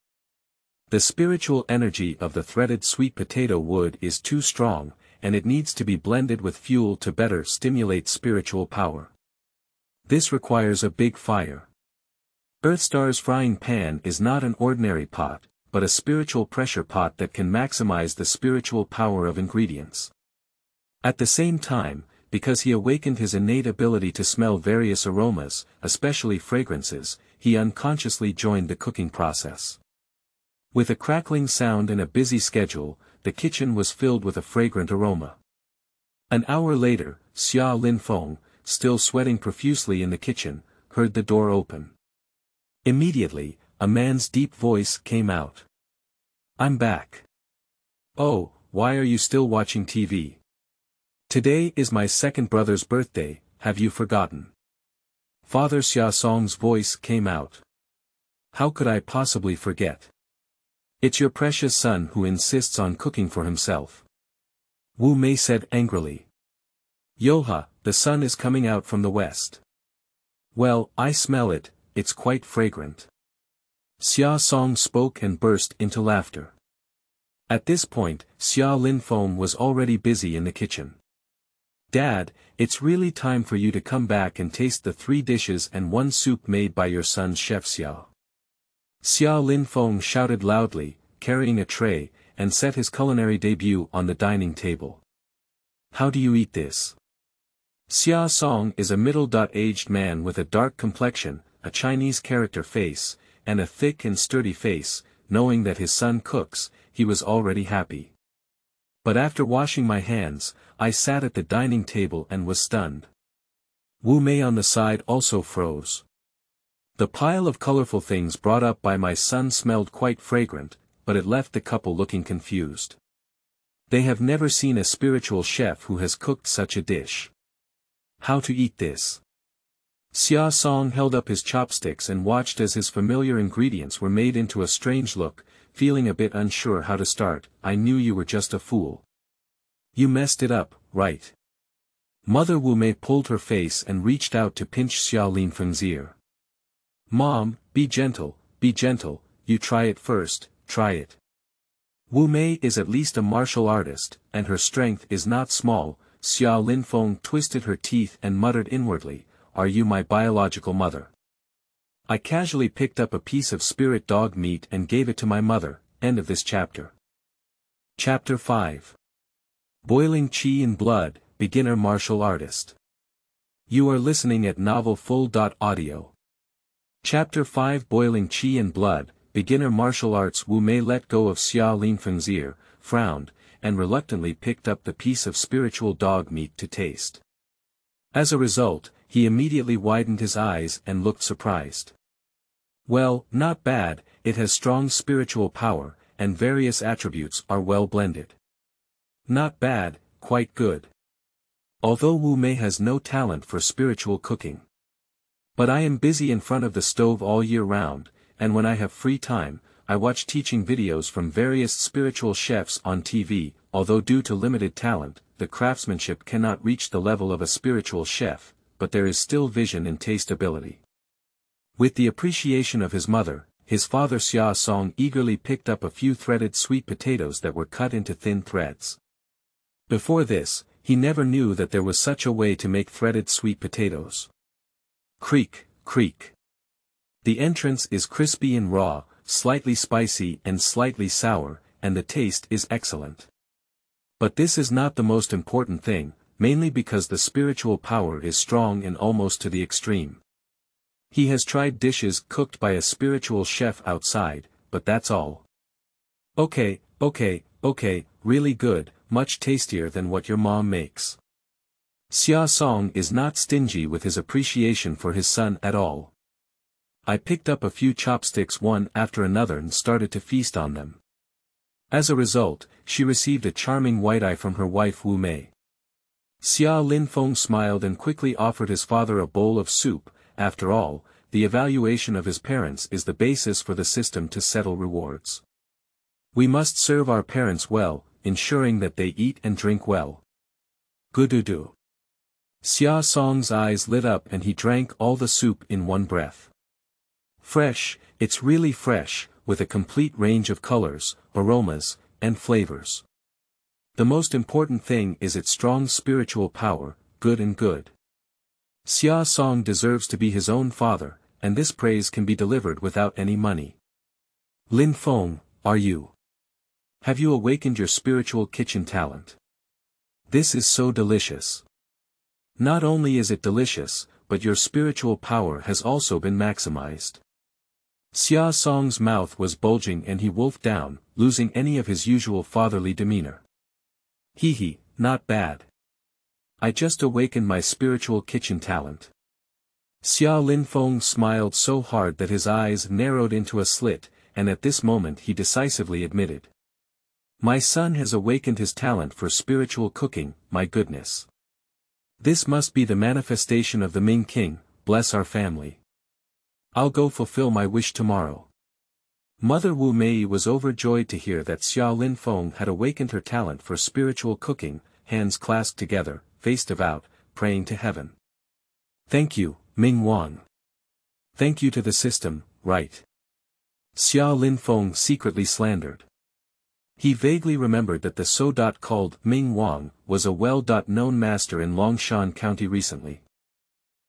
The spiritual energy of the threaded sweet potato wood is too strong, and it needs to be blended with fuel to better stimulate spiritual power. This requires a big fire. Earthstar's frying pan is not an ordinary pot, but a spiritual pressure pot that can maximize the spiritual power of ingredients. At the same time, because he awakened his innate ability to smell various aromas, especially fragrances, he unconsciously joined the cooking process. With a crackling sound and a busy schedule, the kitchen was filled with a fragrant aroma. An hour later, Xia Linfeng, still sweating profusely in the kitchen, heard the door open. Immediately, a man's deep voice came out. "I'm back." "Oh, why are you still watching TV? Today is my second brother's birthday, have you forgotten?" Father Xiaosong's voice came out. "How could I possibly forget? It's your precious son who insists on cooking for himself." Wu Mei said angrily. "Yoha, the sun is coming out from the west." "Well, I smell it, it's quite fragrant." Xia Song spoke and burst into laughter. At this point, Xia Linfeng was already busy in the kitchen. Dad, it's really time for you to come back and taste the 3 dishes and 1 soup made by your son's chef Xiao. Xiao Linfeng shouted loudly, carrying a tray, and set his culinary debut on the dining table. How do you eat this? Xia Song is a middle-aged man with a dark complexion, a Chinese character face, and a thick and sturdy face. Knowing that his son cooks, he was already happy. But after washing my hands, I sat at the dining table and was stunned. Wu Mei on the side also froze. The pile of colorful things brought up by my son smelled quite fragrant, but it left the couple looking confused. They have never seen a spiritual chef who has cooked such a dish. How to eat this? Xia Song held up his chopsticks and watched as his familiar ingredients were made into a strange look, feeling a bit unsure how to start. I knew you were just a fool. You messed it up, right? Mother Wu Mei pulled her face and reached out to pinch Xiao Linfeng's ear. Mom, be gentle, you try it first, try it. Wu Mei is at least a martial artist, and her strength is not small. Xiao Linfeng twisted her teeth and muttered inwardly, "Are you my biological mother?" I casually picked up a piece of spirit dog meat and gave it to my mother. End of this chapter. Chapter 5. Boiling Qi in Blood, Beginner Martial Artist. You are listening at novelfull.audio. Chapter 5 Boiling Qi in Blood, Beginner Martial Arts. Wu Mei let go of Xia Linfeng's ear, frowned, and reluctantly picked up the piece of spiritual dog meat to taste. As a result, he immediately widened his eyes and looked surprised. Well, not bad, it has strong spiritual power, and various attributes are well blended. Not bad, quite good. Although Wu Mei has no talent for spiritual cooking. But I am busy in front of the stove all year round, and when I have free time, I watch teaching videos from various spiritual chefs on TV. Although due to limited talent, the craftsmanship cannot reach the level of a spiritual chef, but there is still vision and taste ability. With the appreciation of his mother, his father Xia Song eagerly picked up a few threaded sweet potatoes that were cut into thin threads. Before this, he never knew that there was such a way to make threaded sweet potatoes. Creak, creak. The entrance is crispy and raw, slightly spicy and slightly sour, and the taste is excellent. But this is not the most important thing, mainly because the spiritual power is strong and almost to the extreme. He has tried dishes cooked by a spiritual chef outside, but that's all. Okay, really good, much tastier than what your mom makes. Xia Song is not stingy with his appreciation for his son at all. I picked up a few chopsticks one after another and started to feast on them. As a result, she received a charming white eye from her wife Wu Mei. Xia Linfeng smiled and quickly offered his father a bowl of soup. After all, the evaluation of his parents is the basis for the system to settle rewards. We must serve our parents well, ensuring that they eat and drink well. Gududu. Xia Song's eyes lit up and he drank all the soup in one breath. Fresh, it's really fresh, with a complete range of colors, aromas, and flavors. The most important thing is its strong spiritual power, good and good. Xia Song deserves to be his own father, and this praise can be delivered without any money. Lin Feng, have you awakened your spiritual kitchen talent? This is so delicious. Not only is it delicious, but your spiritual power has also been maximized. Xia Song's mouth was bulging and he wolfed down, losing any of his usual fatherly demeanor. Hee, not bad. I just awakened my spiritual kitchen talent. Xia Linfeng smiled so hard that his eyes narrowed into a slit, and at this moment he decisively admitted. My son has awakened his talent for spiritual cooking, my goodness. This must be the manifestation of the Ming King, bless our family. I'll go fulfill my wish tomorrow. Mother Wu Mei was overjoyed to hear that Xia Linfeng had awakened her talent for spiritual cooking, hands clasped together, face devout, praying to heaven. Thank you, Ming Wang. Thank you to the system, right? Xia Linfeng secretly slandered. He vaguely remembered that the so called Ming Wang was a well-known master in Longshan County recently.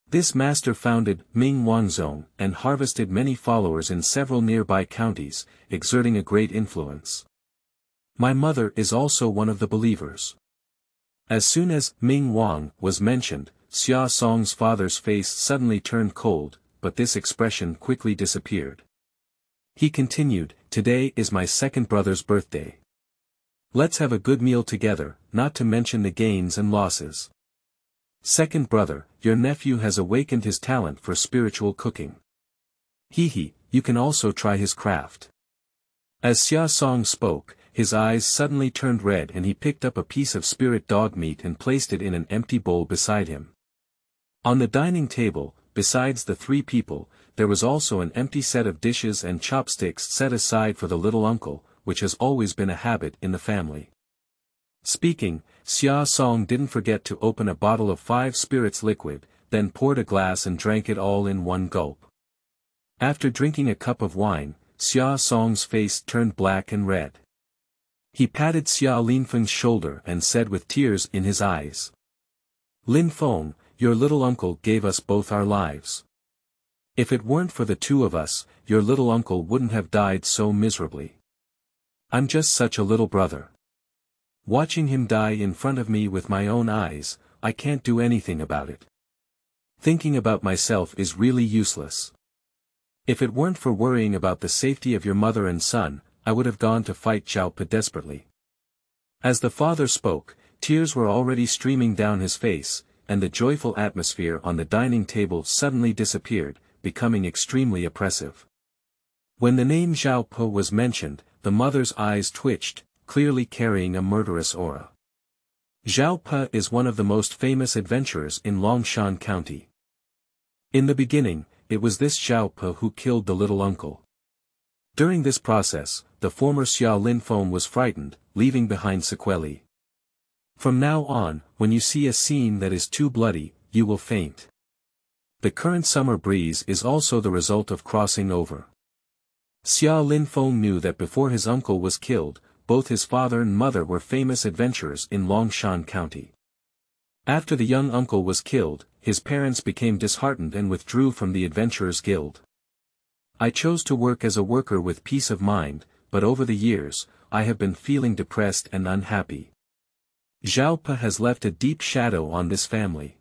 This master founded Ming Wang Zone and harvested many followers in several nearby counties, exerting a great influence. My mother is also one of the believers. As soon as Ming Wang was mentioned, Xia Song's father's face suddenly turned cold, but this expression quickly disappeared. He continued, "Today is my second brother's birthday. Let's have a good meal together, not to mention the gains and losses. Second brother, your nephew has awakened his talent for spiritual cooking. You can also try his craft." As Xia Song spoke, his eyes suddenly turned red and he picked up a piece of spirit dog meat and placed it in an empty bowl beside him. On the dining table, besides the three people, there was also an empty set of dishes and chopsticks set aside for the little uncle, which has always been a habit in the family. Speaking, Xia Song didn't forget to open a bottle of 5 spirits liquid, then poured a glass and drank it all in one gulp. After drinking a cup of wine, Xia Song's face turned black and red. He patted Xia Linfeng's shoulder and said with tears in his eyes, "Linfeng, your little uncle gave us both our lives. If it weren't for the two of us, your little uncle wouldn't have died so miserably. I'm just such a little brother. Watching him die in front of me with my own eyes, I can't do anything about it. Thinking about myself is really useless. If it weren't for worrying about the safety of your mother and son, I would have gone to fight Xiaopa desperately." As the father spoke, tears were already streaming down his face, and the joyful atmosphere on the dining table suddenly disappeared, becoming extremely oppressive. When the name Xiaopa was mentioned, the mother's eyes twitched, clearly carrying a murderous aura. Xiaopa is one of the most famous adventurers in Longshan County. In the beginning, it was this Xiaopa who killed the little uncle. During this process, the former Xia Linfeng was frightened, leaving behind sequelae. From now on, when you see a scene that is too bloody, you will faint. The current summer breeze is also the result of crossing over. Xia Linfeng knew that before his uncle was killed, both his father and mother were famous adventurers in Longshan County. After the young uncle was killed, his parents became disheartened and withdrew from the Adventurers Guild. "I chose to work as a worker with peace of mind, but over the years, I have been feeling depressed and unhappy. Xiaopa has left a deep shadow on this family."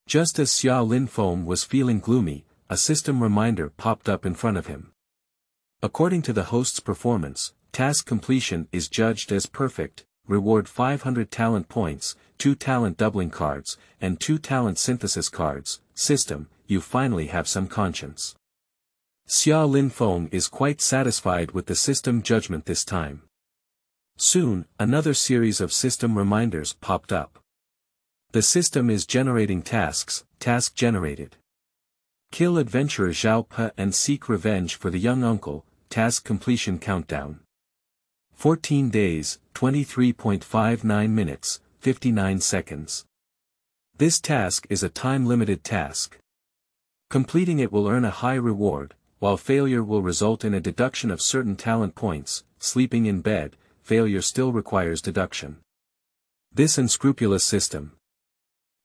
Just as Xia Linfeng was feeling gloomy, a system reminder popped up in front of him. According to the host's performance, task completion is judged as perfect, reward 500 talent points, 2 talent doubling cards, and 2 talent synthesis cards. System, you finally have some conscience. Xia Linfeng is quite satisfied with the system judgment this time. Soon, another series of system reminders popped up. The system is generating tasks, task generated. Kill adventurer Xiaopa and seek revenge for the young uncle, task completion countdown. 14 days, 23.59 minutes, 59 seconds. This task is a time-limited task. Completing it will earn a high reward, while failure will result in a deduction of certain talent points. Sleeping in bed, failure still requires deduction. This unscrupulous system.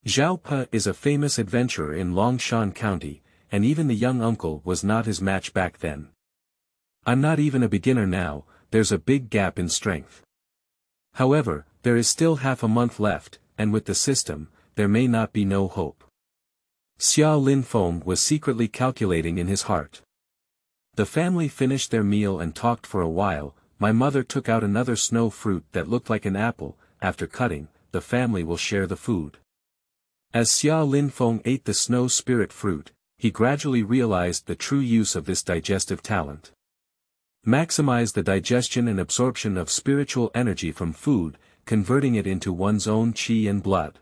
Xiaopa is a famous adventurer in Longshan County, and even the young uncle was not his match back then. I'm not even a beginner now, there's a big gap in strength. However, there is still half a month left, and with the system, there may not be no hope. Xia Linfeng was secretly calculating in his heart. The family finished their meal and talked for a while. My mother took out another snow fruit that looked like an apple. After cutting, the family will share the food. As Xia Linfeng ate the snow spirit fruit, he gradually realized the true use of this digestive talent. Maximize the digestion and absorption of spiritual energy from food, converting it into one's own qi and blood.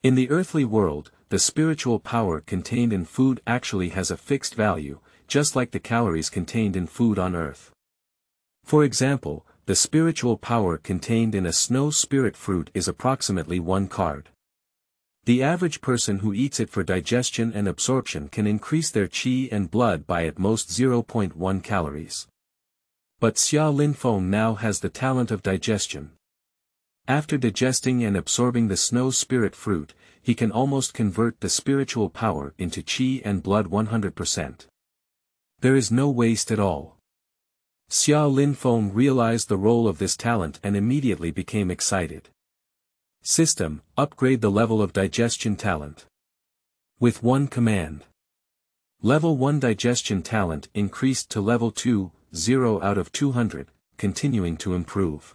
In the earthly world, the spiritual power contained in food actually has a fixed value, just like the calories contained in food on earth. For example, the spiritual power contained in a snow spirit fruit is approximately 1 card. The average person who eats it for digestion and absorption can increase their qi and blood by at most 0.1 calories. But Xia Linfeng now has the talent of digestion. After digesting and absorbing the snow spirit fruit, he can almost convert the spiritual power into qi and blood 100%. There is no waste at all. Xia Linfeng realized the role of this talent and immediately became excited. System: upgrade the level of digestion talent. With one command. Level 1 digestion talent increased to level 2, 0 out of 200, continuing to improve.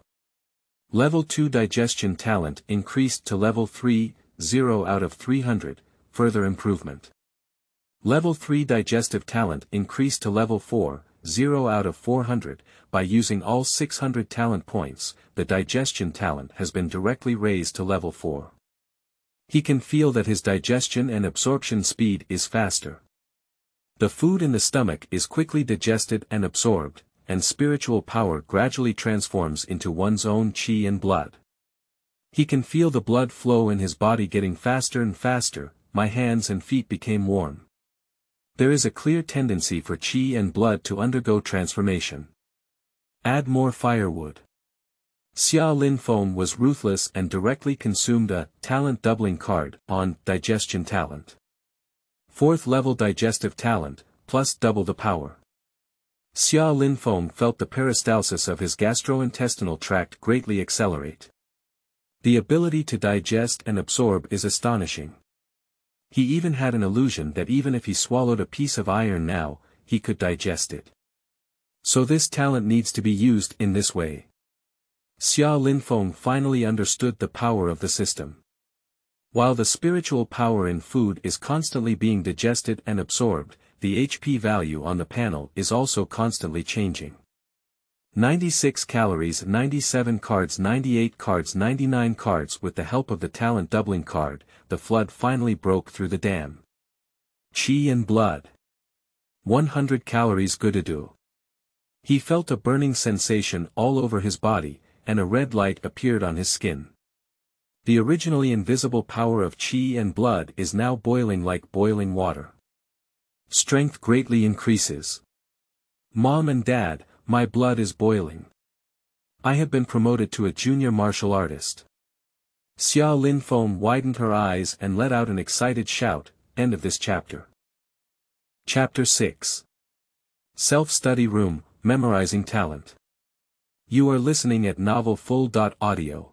Level 2 digestion talent increased to level 3, 0 out of 300, further improvement. Level 3 digestive talent increased to level 4, 0 out of 400, by using all 600 talent points, the digestion talent has been directly raised to level 4. He can feel that his digestion and absorption speed is faster. The food in the stomach is quickly digested and absorbed, and spiritual power gradually transforms into one's own qi and blood. He can feel the blood flow in his body getting faster and faster. My hands and feet became warm. There is a clear tendency for qi and blood to undergo transformation. Add more firewood. Xia Linfeng was ruthless and directly consumed a talent doubling card on digestion talent. 4th level digestive talent, plus double the power. Xia Linfeng felt the peristalsis of his gastrointestinal tract greatly accelerate. The ability to digest and absorb is astonishing. He even had an illusion that even if he swallowed a piece of iron now, he could digest it. So this talent needs to be used in this way. Xia Linfeng finally understood the power of the system. While the spiritual power in food is constantly being digested and absorbed, the HP value on the panel is also constantly changing. 96 calories, 97 cards, 98 cards, 99 cards. With the help of the talent doubling card, the flood finally broke through the dam. Qi and blood. 100 calories Gududu. He felt a burning sensation all over his body, and a red light appeared on his skin. The originally invisible power of qi and blood is now boiling like boiling water. Strength greatly increases. Mom and Dad, my blood is boiling. I have been promoted to a junior martial artist. Xia Linfeng widened her eyes and let out an excited shout. End of this chapter. Chapter 6. Self-study room, memorizing talent. You are listening at novelfull.audio.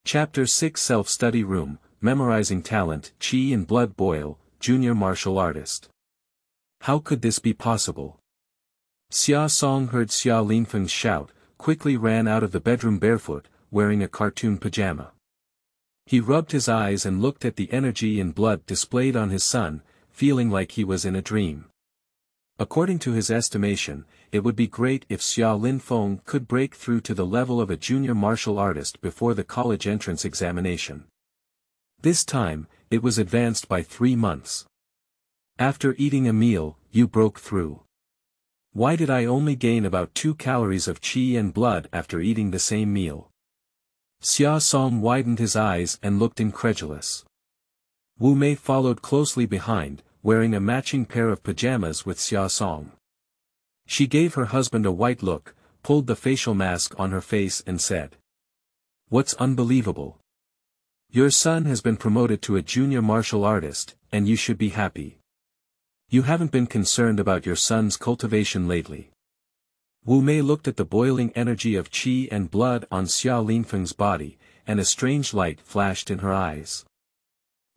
Chapter 6 Self-study room, memorizing talent, qi and blood boil, junior martial artist. How could this be possible? Xia Song heard Xia Linfeng's shout, quickly ran out of the bedroom barefoot, wearing a cartoon pajama. He rubbed his eyes and looked at the energy and blood displayed on his son, feeling like he was in a dream. According to his estimation, it would be great if Xia Linfeng could break through to the level of a junior martial artist before the college entrance examination. This time, it was advanced by 3 months. After eating a meal, you broke through. Why did I only gain about 2 calories of qi and blood after eating the same meal? Xia Song widened his eyes and looked incredulous. Wu Mei followed closely behind, wearing a matching pair of pajamas with Xia Song. She gave her husband a white look, pulled the facial mask on her face and said, "What's unbelievable? Your son has been promoted to a junior martial artist, and you should be happy. You haven't been concerned about your son's cultivation lately." Wu Mei looked at the boiling energy of qi and blood on Xia Linfeng's body, and a strange light flashed in her eyes.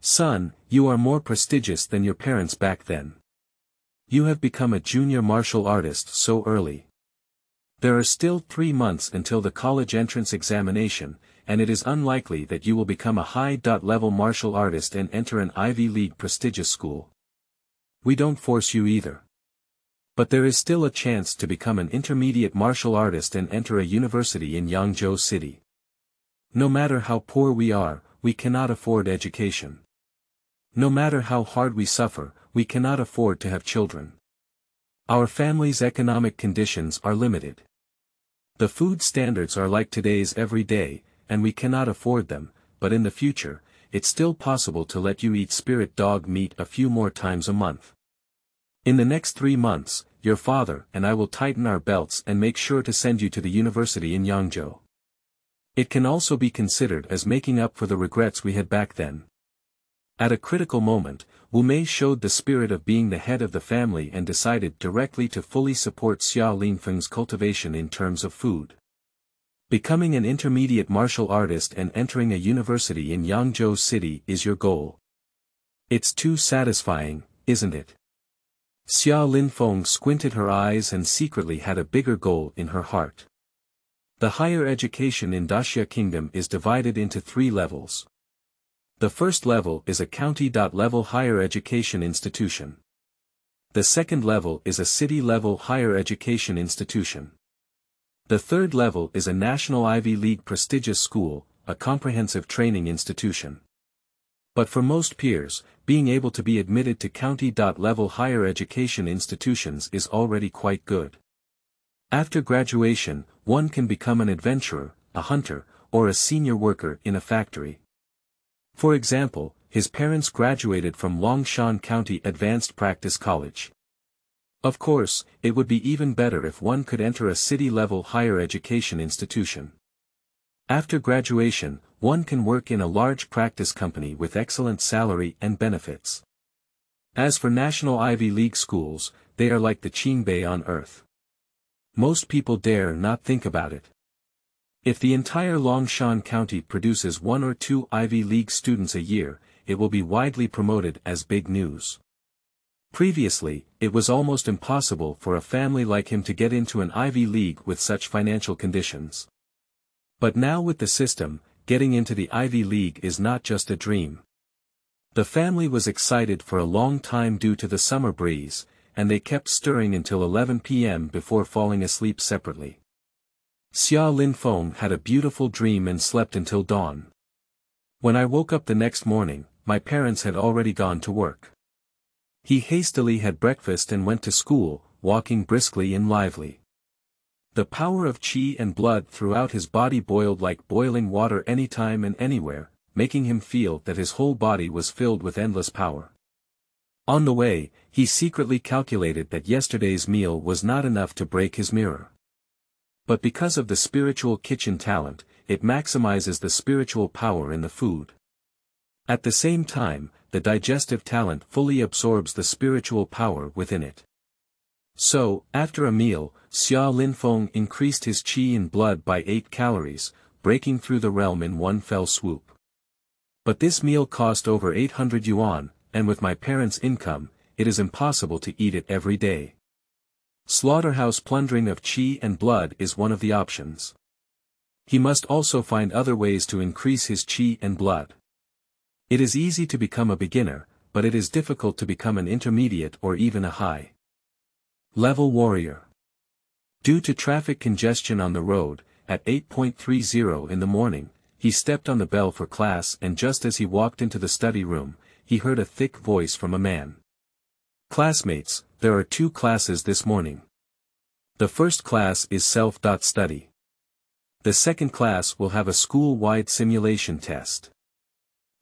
"Son, you are more prestigious than your parents back then. You have become a junior martial artist so early. There are still 3 months until the college entrance examination, and it is unlikely that you will become a high-level martial artist and enter an Ivy League prestigious school. We don't force you either. But there is still a chance to become an intermediate martial artist and enter a university in Yangzhou City. No matter how poor we are, we cannot afford education. No matter how hard we suffer, we cannot afford to have children. Our family's economic conditions are limited. The food standards are like today's every day, and we cannot afford them, but in the future, it's still possible to let you eat spirit dog meat a few more times a month. In the next 3 months, your father and I will tighten our belts and make sure to send you to the university in Yangzhou. It can also be considered as making up for the regrets we had back then. At a critical moment, Wu Mei showed the spirit of being the head of the family and decided directly to fully support Xia Linfeng's cultivation in terms of food. Becoming an intermediate martial artist and entering a university in Yangzhou City is your goal. It's too satisfying, isn't it? Xia Linfeng squinted her eyes and secretly had a bigger goal in her heart. The higher education in Daxia Kingdom is divided into 3 levels. The first level is a county-level higher education institution. The second level is a city-level higher education institution. The third level is a national Ivy League prestigious school, a comprehensive training institution. But for most peers, being able to be admitted to county-level higher education institutions is already quite good. After graduation, one can become an adventurer, a hunter, or a senior worker in a factory. For example, his parents graduated from Longshan County Advanced Practice College. Of course, it would be even better if one could enter a city-level higher education institution. After graduation, one can work in a large practice company with excellent salary and benefits. As for national Ivy League schools, they are like the Qingbei on earth. Most people dare not think about it. If the entire Longshan County produces 1 or 2 Ivy League students a year, it will be widely promoted as big news. Previously, it was almost impossible for a family like him to get into an Ivy League with such financial conditions. But now with the system, getting into the Ivy League is not just a dream. The family was excited for a long time due to the summer breeze, and they kept stirring until 11 p.m. before falling asleep separately. Xia Linfeng had a beautiful dream and slept until dawn. When I woke up the next morning, my parents had already gone to work. He hastily had breakfast and went to school, walking briskly and lively. The power of qi and blood throughout his body boiled like boiling water anytime and anywhere, making him feel that his whole body was filled with endless power. On the way, he secretly calculated that yesterday's meal was not enough to break his mirror. But because of the spiritual kitchen talent, it maximizes the spiritual power in the food. At the same time, the digestive talent fully absorbs the spiritual power within it. So, after a meal, Xia Linfeng increased his qi and blood by 8 calories, breaking through the realm in one fell swoop. But this meal cost over 800 yuan, and with my parents' income, it is impossible to eat it every day. Slaughterhouse plundering of qi and blood is one of the options. He must also find other ways to increase his qi and blood. It is easy to become a beginner, but it is difficult to become an intermediate or even a high-level warrior. Due to traffic congestion on the road, at 8:30 in the morning, he stepped on the bell for class and just as he walked into the study room, he heard a thick voice from a man. Classmates, there are 2 classes this morning. The first class is self-study. The second class will have a school-wide simulation test.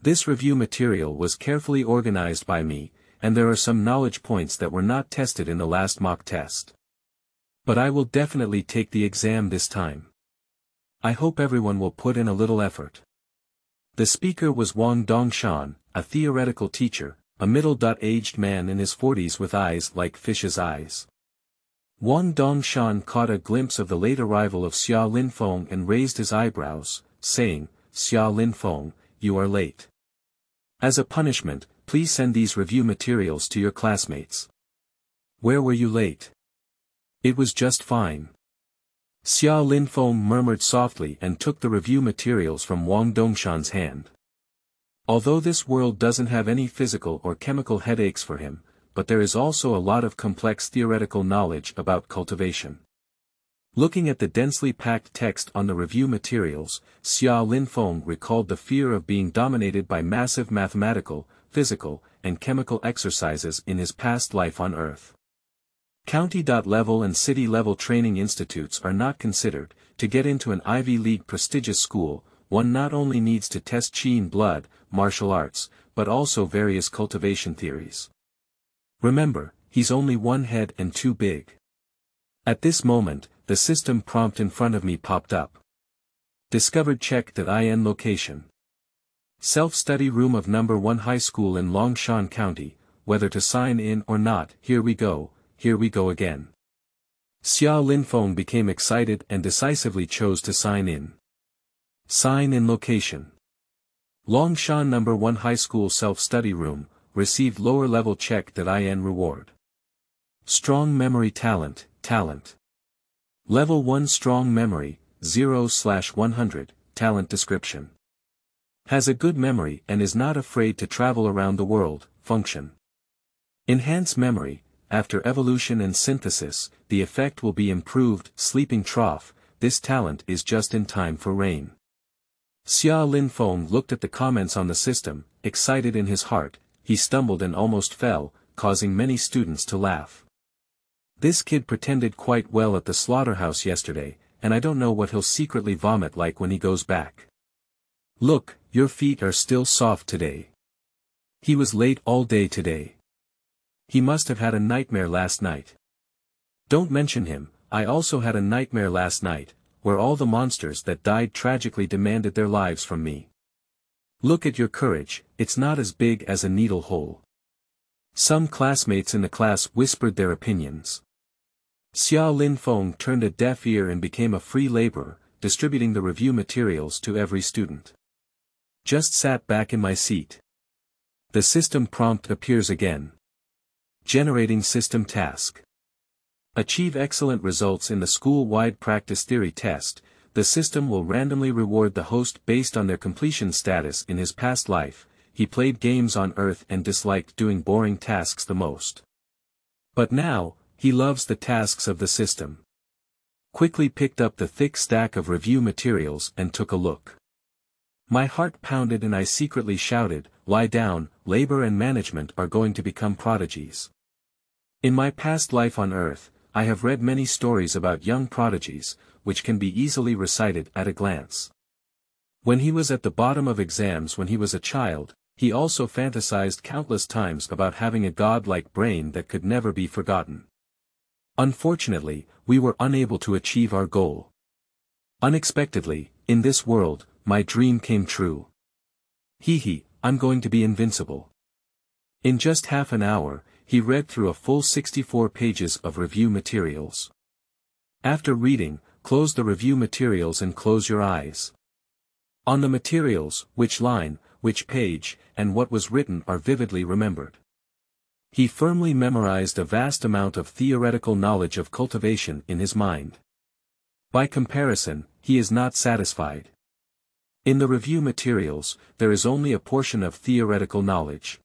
This review material was carefully organized by me, and there are some knowledge points that were not tested in the last mock test. But I will definitely take the exam this time. I hope everyone will put in a little effort. The speaker was Wang Dongshan, a theoretical teacher, a middle-aged man in his 40s with eyes like fish's eyes. Wang Dongshan caught a glimpse of the late arrival of Xia Linfeng and raised his eyebrows, saying, "Xia Linfeng, you are late. As a punishment, please send these review materials to your classmates." "Where were you late?" "It was just fine." Xia Linfeng murmured softly and took the review materials from Wang Dongshan's hand. Although this world doesn't have any physical or chemical headaches for him, but there is also a lot of complex theoretical knowledge about cultivation. Looking at the densely packed text on the review materials, Xia Linfeng recalled the fear of being dominated by massive mathematical, physical, and chemical exercises in his past life on Earth. County-level and city-level training institutes are not considered. To get into an Ivy League prestigious school, one not only needs to test qi and blood, martial arts, but also various cultivation theories. Remember, he's only one head and too big. At this moment, the system prompt in front of me popped up. Discovered check.in location. Self-study room of number 1 high school in Longshan County, whether to sign in or not, here we go again. Xia Linfeng became excited and decisively chose to sign in. Sign in location. Longshan number 1 high school self-study room, received lower level check.in reward. Strong memory talent. Level 1 strong memory, 0/100, talent description. Has a good memory and is not afraid to travel around the world, function. Enhance memory, after evolution and synthesis, the effect will be improved, sleeping trough, this talent is just in time for rain. Xia Linfeng looked at the comments on the system, excited in his heart, he stumbled and almost fell, causing many students to laugh. This kid pretended quite well at the slaughterhouse yesterday, and I don't know what he'll secretly vomit like when he goes back. Look, your feet are still soft today. He was late all day today. He must have had a nightmare last night. Don't mention him, I also had a nightmare last night, where all the monsters that died tragically demanded their lives from me. Look at your courage, it's not as big as a needle hole. Some classmates in the class whispered their opinions. Xia Linfeng turned a deaf ear and became a free laborer, distributing the review materials to every student. Just sat back in my seat. The system prompt appears again. Generating system task. Achieve excellent results in the school-wide practice theory test, the system will randomly reward the host based on their completion status in his past life. He played games on Earth and disliked doing boring tasks the most. But now, he loves the tasks of the system. Quickly picked up the thick stack of review materials and took a look. My heart pounded and I secretly shouted, lie down, labor and management are going to become prodigies. In my past life on Earth, I have read many stories about young prodigies, which can be easily recited at a glance. When he was at the bottom of exams when he was a child, he also fantasized countless times about having a god-like brain that could never be forgotten. Unfortunately, we were unable to achieve our goal. Unexpectedly, in this world, my dream came true. I'm going to be invincible. In just half an hour, he read through a full 64 pages of review materials. After reading, close the review materials and close your eyes. On the materials, which line, which page, and what was written are vividly remembered. He firmly memorized a vast amount of theoretical knowledge of cultivation in his mind. By comparison, he is not satisfied. In the review materials, there is only a portion of theoretical knowledge.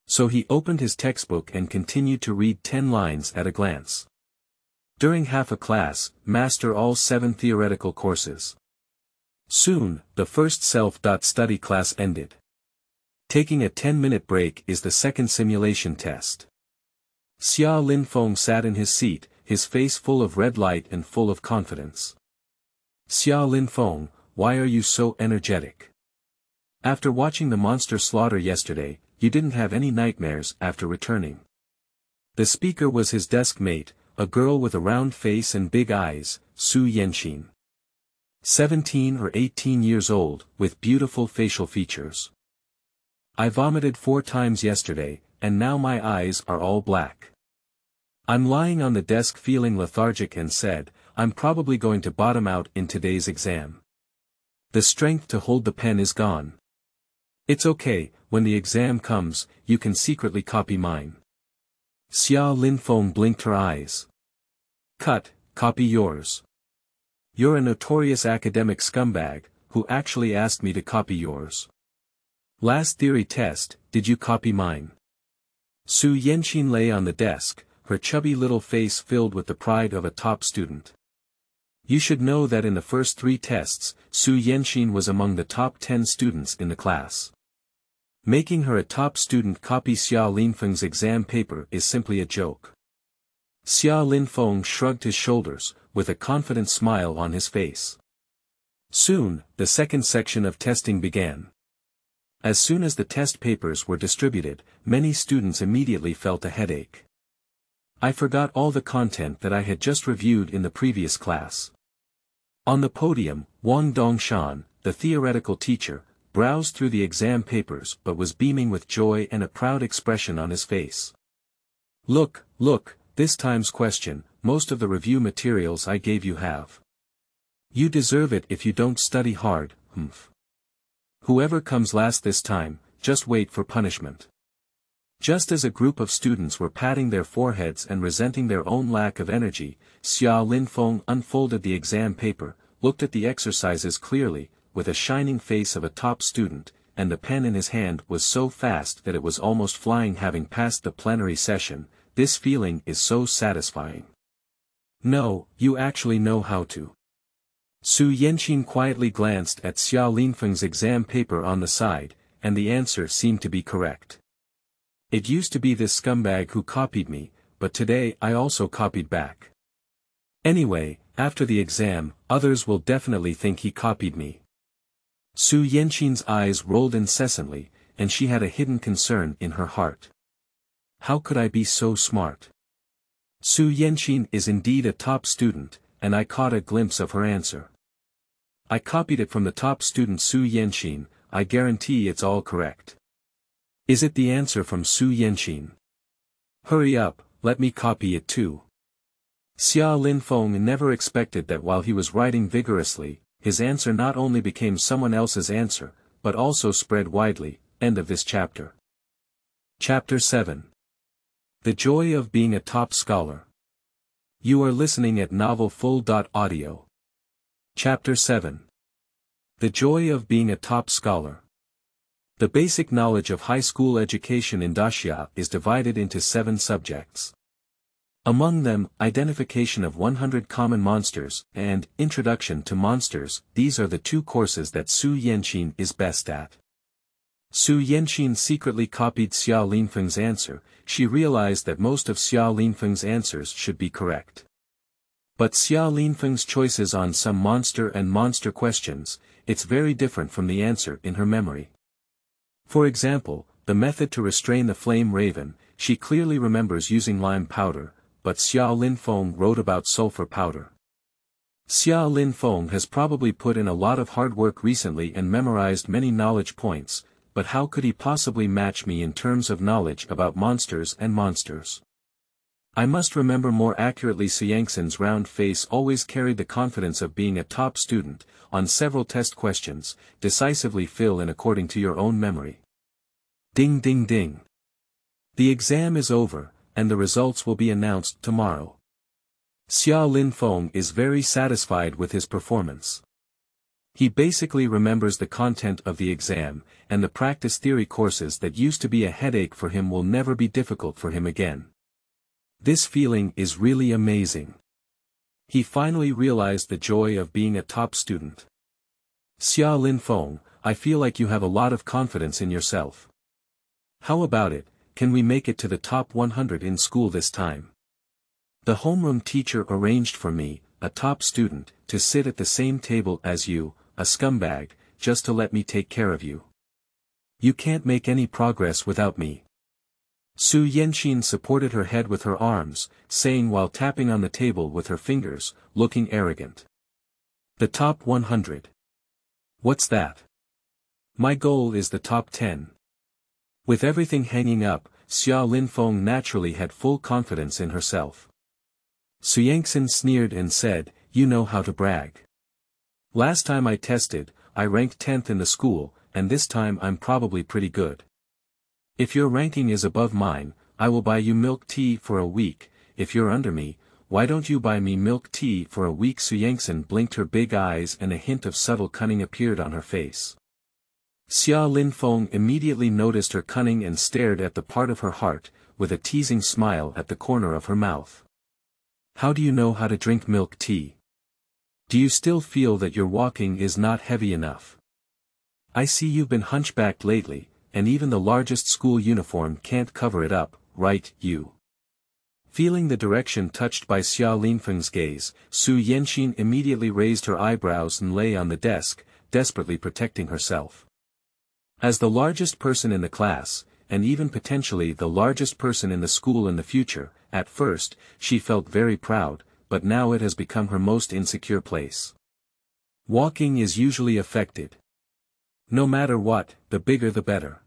So he opened his textbook and continued to read 10 lines at a glance. During half a class, master all 7 theoretical courses. Soon, the first self-study class ended. Taking a 10-minute break is the second simulation test. Xia Linfeng sat in his seat, his face full of red light and full of confidence. Xia Linfeng, why are you so energetic? After watching the monster slaughter yesterday, you didn't have any nightmares after returning. The speaker was his desk mate, a girl with a round face and big eyes, Su Yenxin. 17 or 18 years old, with beautiful facial features. I vomited 4 times yesterday, and now my eyes are all black. I'm lying on the desk feeling lethargic and said, I'm probably going to bottom out in today's exam. The strength to hold the pen is gone. It's okay, when the exam comes, you can secretly copy mine. Xia Linfeng blinked her eyes. Copy yours. You're a notorious academic scumbag, who actually asked me to copy yours. Last theory test, did you copy mine? Su Yenxin lay on the desk, her chubby little face filled with the pride of a top student. You should know that in the first 3 tests, Su Yenxin was among the top 10 students in the class. Making her a top student copy Xia Linfeng's exam paper is simply a joke. Xia Linfeng shrugged his shoulders, with a confident smile on his face. Soon, the second section of testing began. As soon as the test papers were distributed, many students immediately felt a headache. I forgot all the content that I had just reviewed in the previous class. On the podium, Wang Dongshan, the theoretical teacher, browsed through the exam papers but was beaming with joy and a proud expression on his face. Look, this time's question, most of the review materials I gave you have. You deserve it if you don't study hard, humph. Whoever comes last this time, just wait for punishment. Just as a group of students were patting their foreheads and resenting their own lack of energy, Xia Linfeng unfolded the exam paper, looked at the exercises clearly, with a shining face of a top student, and the pen in his hand was so fast that it was almost flying. Having passed the plenary session, this feeling is so satisfying. No, you actually know how to. Su Yenqin quietly glanced at Xia Linfeng's exam paper on the side, and the answer seemed to be correct. It used to be this scumbag who copied me, but today I also copied back. Anyway, after the exam, others will definitely think he copied me. Su Yenqin's eyes rolled incessantly, and she had a hidden concern in her heart. How could I be so smart? Su Yenqin is indeed a top student, and I caught a glimpse of her answer. I copied it from the top student Su Yenqin, I guarantee it's all correct. Is it the answer from Su Yenqin? Hurry up, let me copy it too. Xia Linfeng never expected that while he was writing vigorously, his answer not only became someone else's answer, but also spread widely. End of this chapter. Chapter 7. The Joy of Being a Top Scholar. You are listening at novelfull.audio. Chapter 7. The Joy of Being a Top Scholar. The basic knowledge of high school education in Daxia is divided into 7 subjects. Among them, Identification of 100 Common Monsters, and Introduction to Monsters. These are the 2 courses that Su Yenqin is best at. Su Yenqin secretly copied Xia Linfeng's answer. She realized that most of Xia Linfeng's answers should be correct. But Xia Linfeng's choices on some monster and monster questions, it's very different from the answer in her memory. For example, the method to restrain the flame raven, she clearly remembers using lime powder, but Xia Linfeng wrote about sulfur powder. Xia Linfeng has probably put in a lot of hard work recently and memorized many knowledge points, but how could he possibly match me in terms of knowledge about monsters and monsters? I must remember more accurately. Su Yangxin's round face always carried the confidence of being a top student. On several test questions, decisively fill in according to your own memory. Ding ding ding. The exam is over, and the results will be announced tomorrow. Xia Linfeng is very satisfied with his performance. He basically remembers the content of the exam, and the practice theory courses that used to be a headache for him will never be difficult for him again. This feeling is really amazing. He finally realized the joy of being a top student. Xia Linfeng, I feel like you have a lot of confidence in yourself. How about it, can we make it to the top 100 in school this time? The homeroom teacher arranged for me, a top student, to sit at the same table as you, a scumbag, just to let me take care of you. You can't make any progress without me. Su Yenqin supported her head with her arms, saying while tapping on the table with her fingers, looking arrogant. The top 100. What's that? My goal is the top 10. With everything hanging up, Xia Linfeng naturally had full confidence in herself. Su Yangxin sneered and said, you know how to brag. Last time I tested, I ranked 10th in the school, and this time I'm probably pretty good. If your ranking is above mine, I will buy you milk tea for a week. If you're under me, why don't you buy me milk tea for a week? Su Yangxin blinked her big eyes and a hint of subtle cunning appeared on her face. Xia Linfeng immediately noticed her cunning and stared at the part of her heart, with a teasing smile at the corner of her mouth. How do you know how to drink milk tea? Do you still feel that your walking is not heavy enough? I see you've been hunchbacked lately, and even the largest school uniform can't cover it up, right, you? Feeling the direction touched by Xia Linfeng's gaze, Su Yenqin immediately raised her eyebrows and lay on the desk, desperately protecting herself. As the largest person in the class, and even potentially the largest person in the school in the future, At first, she felt very proud, but now it has become her most insecure place. Walking is usually affected. No matter what, the bigger the better.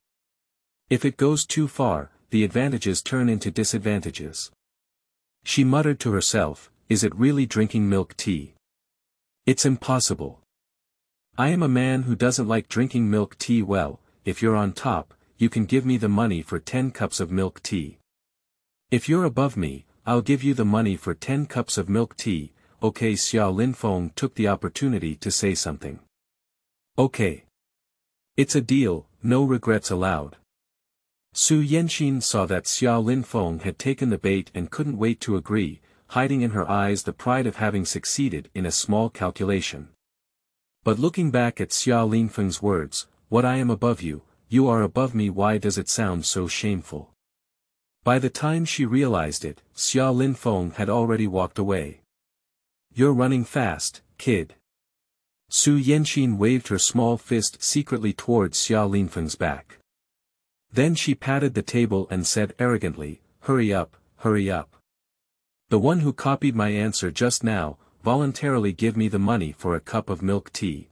If it goes too far, the advantages turn into disadvantages. She muttered to herself, is it really drinking milk tea? It's impossible. I am a man who doesn't like drinking milk tea. Well, if you're on top, you can give me the money for 10 cups of milk tea. If you're above me, I'll give you the money for 10 cups of milk tea. Okay, Xiao Linfeng took the opportunity to say something. Okay. It's a deal, no regrets allowed. Su Yenxin saw that Xiao Linfeng had taken the bait and couldn't wait to agree, hiding in her eyes the pride of having succeeded in a small calculation. But looking back at Xiao Linfeng's words, what I am above you, you are above me, why does it sound so shameful? By the time she realized it, Xiao Linfeng had already walked away. You're running fast, kid. Su Yenxin waved her small fist secretly towards Xiao Linfeng's back. Then she patted the table and said arrogantly, hurry up, hurry up. The one who copied my answer just now, voluntarily give me the money for a cup of milk tea.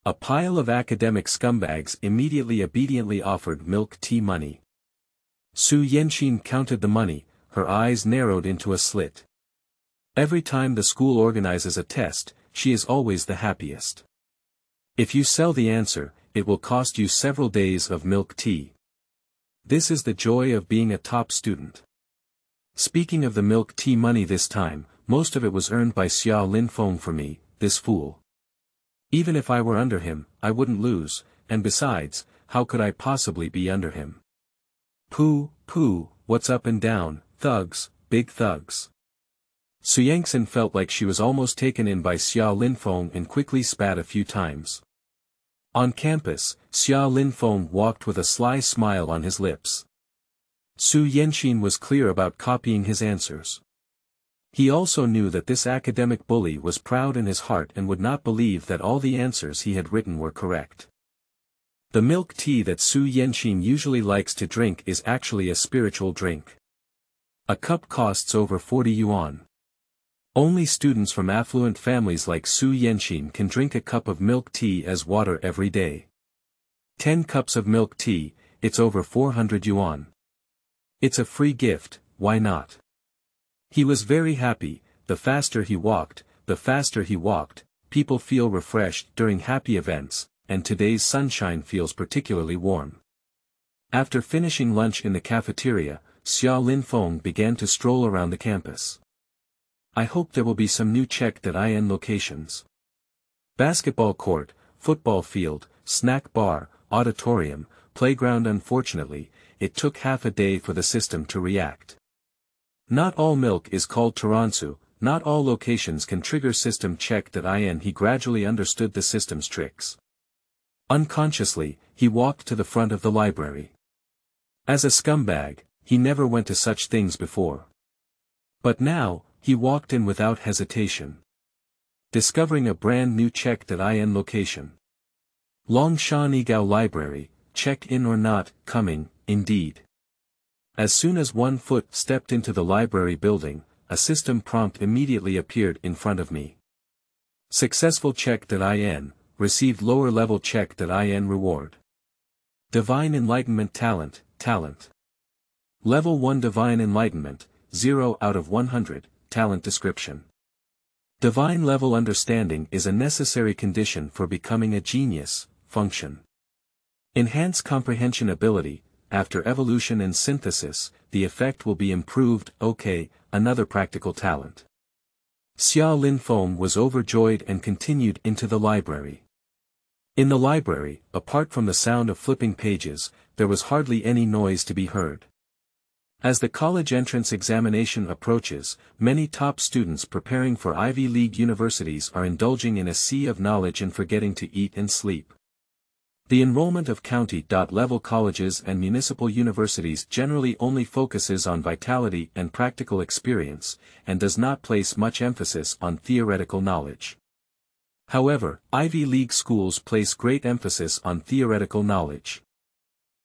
A pile of academic scumbags immediately obediently offered milk tea money. Su Yenxin counted the money, her eyes narrowed into a slit. Every time the school organizes a test, she is always the happiest. If you sell the answer, it will cost you several days of milk tea. This is the joy of being a top student. Speaking of the milk tea money, this time, most of it was earned by Xiao Linfeng for me, this fool. Even if I were under him, I wouldn't lose, and besides, how could I possibly be under him? Pooh, what's up and down, thugs, big thugs. Su Yangxin felt like she was almost taken in by Xiao Linfeng and quickly spat a few times. On campus, Xiao Linfeng walked with a sly smile on his lips. Su Yenxin was clear about copying his answers. He also knew that this academic bully was proud in his heart and would not believe that all the answers he had written were correct. The milk tea that Su Yenxin usually likes to drink is actually a spiritual drink. A cup costs over 40 yuan. Only students from affluent families like Su Yenxin can drink a cup of milk tea as water every day. 10 cups of milk tea, it's over 400 yuan. It's a free gift, why not? He was very happy. The faster he walked, people feel refreshed during happy events, and today's sunshine feels particularly warm. After finishing lunch in the cafeteria, Xiao Linfeng began to stroll around the campus. I hope there will be some new check.in locations. Basketball court, football field, snack bar, auditorium, playground. Unfortunately, it took half a day for the system to react. Not all milk is called Taransu, not all locations can trigger system check.in. He gradually understood the system's tricks. Unconsciously, he walked to the front of the library. As a scumbag, he never went to such things before. But now, he walked in without hesitation. Discovering a brand new check.in location. Longshan Igao Library, check-in or not, coming, indeed. As soon as one foot stepped into the library building, a system prompt immediately appeared in front of me. Successful check.in, received lower level check.in reward. Divine Enlightenment Talent. Level 1 Divine Enlightenment, 0 out of 100, Talent Description. Divine level understanding is a necessary condition for becoming a genius. Function. Enhance comprehension ability. After evolution and synthesis, the effect will be improved. Okay, another practical talent. Xiao Linfeng was overjoyed and continued into the library. In the library, apart from the sound of flipping pages, there was hardly any noise to be heard. As the college entrance examination approaches, many top students preparing for Ivy League universities are indulging in a sea of knowledge and forgetting to eat and sleep. The enrollment of county-level colleges and municipal universities generally only focuses on vitality and practical experience, and does not place much emphasis on theoretical knowledge. However, Ivy League schools place great emphasis on theoretical knowledge.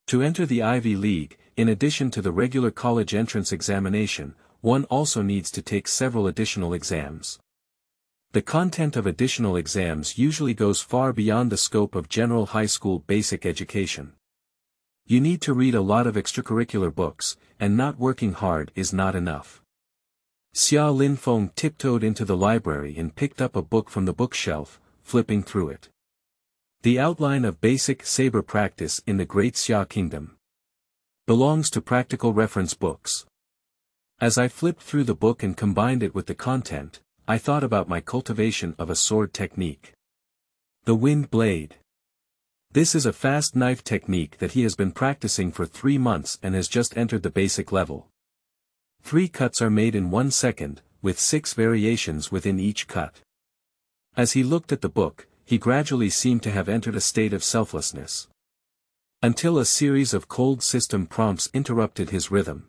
To enter the Ivy League, in addition to the regular college entrance examination, one also needs to take several additional exams. The content of additional exams usually goes far beyond the scope of general high school basic education. You need to read a lot of extracurricular books, and not working hard is not enough. Xia Linfeng tiptoed into the library and picked up a book from the bookshelf, flipping through it. The outline of basic saber practice in the Great Xia Kingdom belongs to practical reference books. As I flipped through the book and combined it with the content, I thought about my cultivation of a sword technique. The wind blade. This is a fast knife technique that he has been practicing for 3 months and has just entered the basic level. 3 cuts are made in 1 second, with 6 variations within each cut. As he looked at the book, he gradually seemed to have entered a state of selflessness. Until a series of cold system prompts interrupted his rhythm.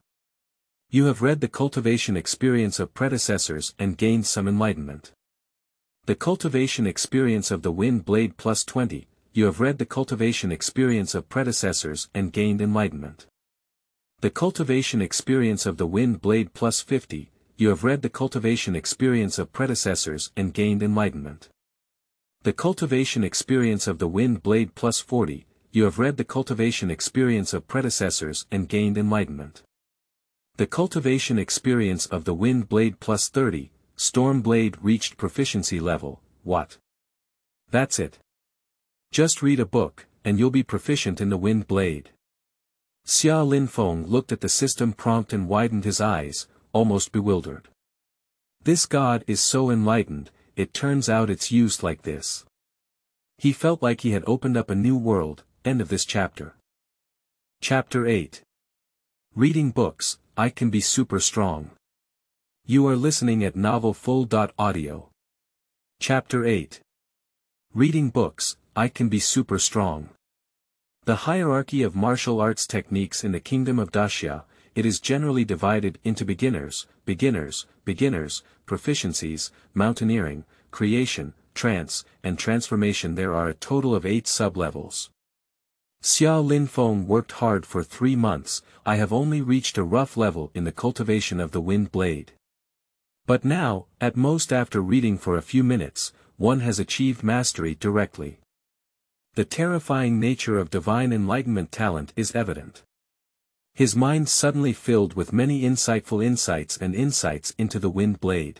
You have read the cultivation experience of predecessors and gained some enlightenment. The cultivation experience of the wind blade plus 20, you have read the cultivation experience of predecessors and gained enlightenment. The cultivation experience of the wind blade plus 50, you have read the cultivation experience of predecessors and gained enlightenment. The cultivation experience of the wind blade plus 40, you have read the cultivation experience of predecessors and gained enlightenment. The cultivation experience of the wind blade plus 30, storm blade reached proficiency level. What? That's it. Just read a book, and you'll be proficient in the wind blade. Xia Linfeng looked at the system prompt and widened his eyes, almost bewildered. This god is so enlightened, it turns out it's used like this. He felt like he had opened up a new world. End of this chapter. Chapter 8. Reading books, I can be super strong. You are listening at novelfull.audio. Chapter 8. Reading books, I can be super strong. The hierarchy of martial arts techniques in the kingdom of Daxia, it is generally divided into beginners, proficiencies, mountaineering, creation, trance, and transformation. There are a total of 8 sub-levels. Xia Linfeng worked hard for 3 months. I have only reached a rough level in the cultivation of the wind blade. But now, at most after reading for a few minutes, one has achieved mastery directly. The terrifying nature of divine enlightenment talent is evident. His mind suddenly filled with many insightful insights and insights into the wind blade.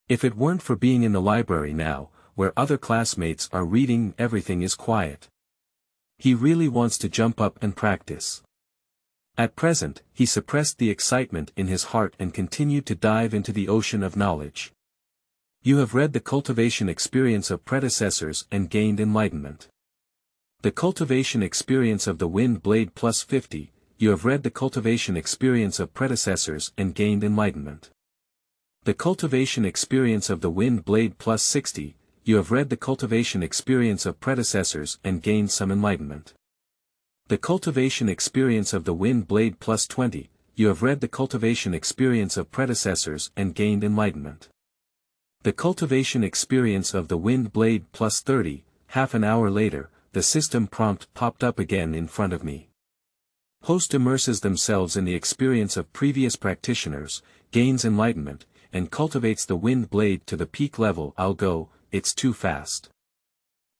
If it weren't for being in the library now, where other classmates are reading, everything is quiet. He really wants to jump up and practice. At present, he suppressed the excitement in his heart and continued to dive into the ocean of knowledge. You have read the cultivation experience of predecessors and gained enlightenment. The cultivation experience of the wind blade plus 50, you have read the cultivation experience of predecessors and gained enlightenment. The cultivation experience of the wind blade plus 60, you have read the cultivation experience of predecessors and gained some enlightenment. The cultivation experience of the wind blade plus 20, you have read the cultivation experience of predecessors and gained enlightenment. The cultivation experience of the wind blade plus 30, half an hour later, the system prompt popped up again in front of me. Host immerses themselves in the experience of previous practitioners, gains enlightenment, and cultivates the wind blade to the peak level. I'll go, it's too fast.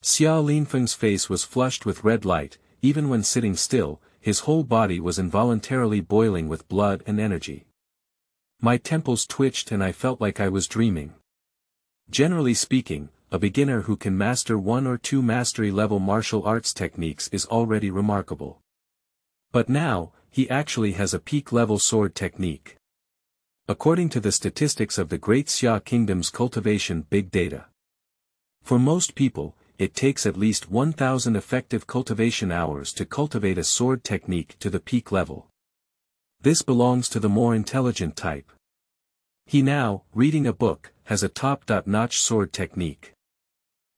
Xia Linfeng's face was flushed with red light. Even when sitting still, his whole body was involuntarily boiling with blood and energy. My temples twitched and I felt like I was dreaming. Generally speaking, a beginner who can master 1 or 2 mastery-level martial arts techniques is already remarkable. But now, he actually has a peak-level sword technique. According to the statistics of the Great Xia Kingdom's cultivation big data. For most people, it takes at least 1,000 effective cultivation hours to cultivate a sword technique to the peak level. This belongs to the more intelligent type. He now, reading a book, has a top-notch sword technique.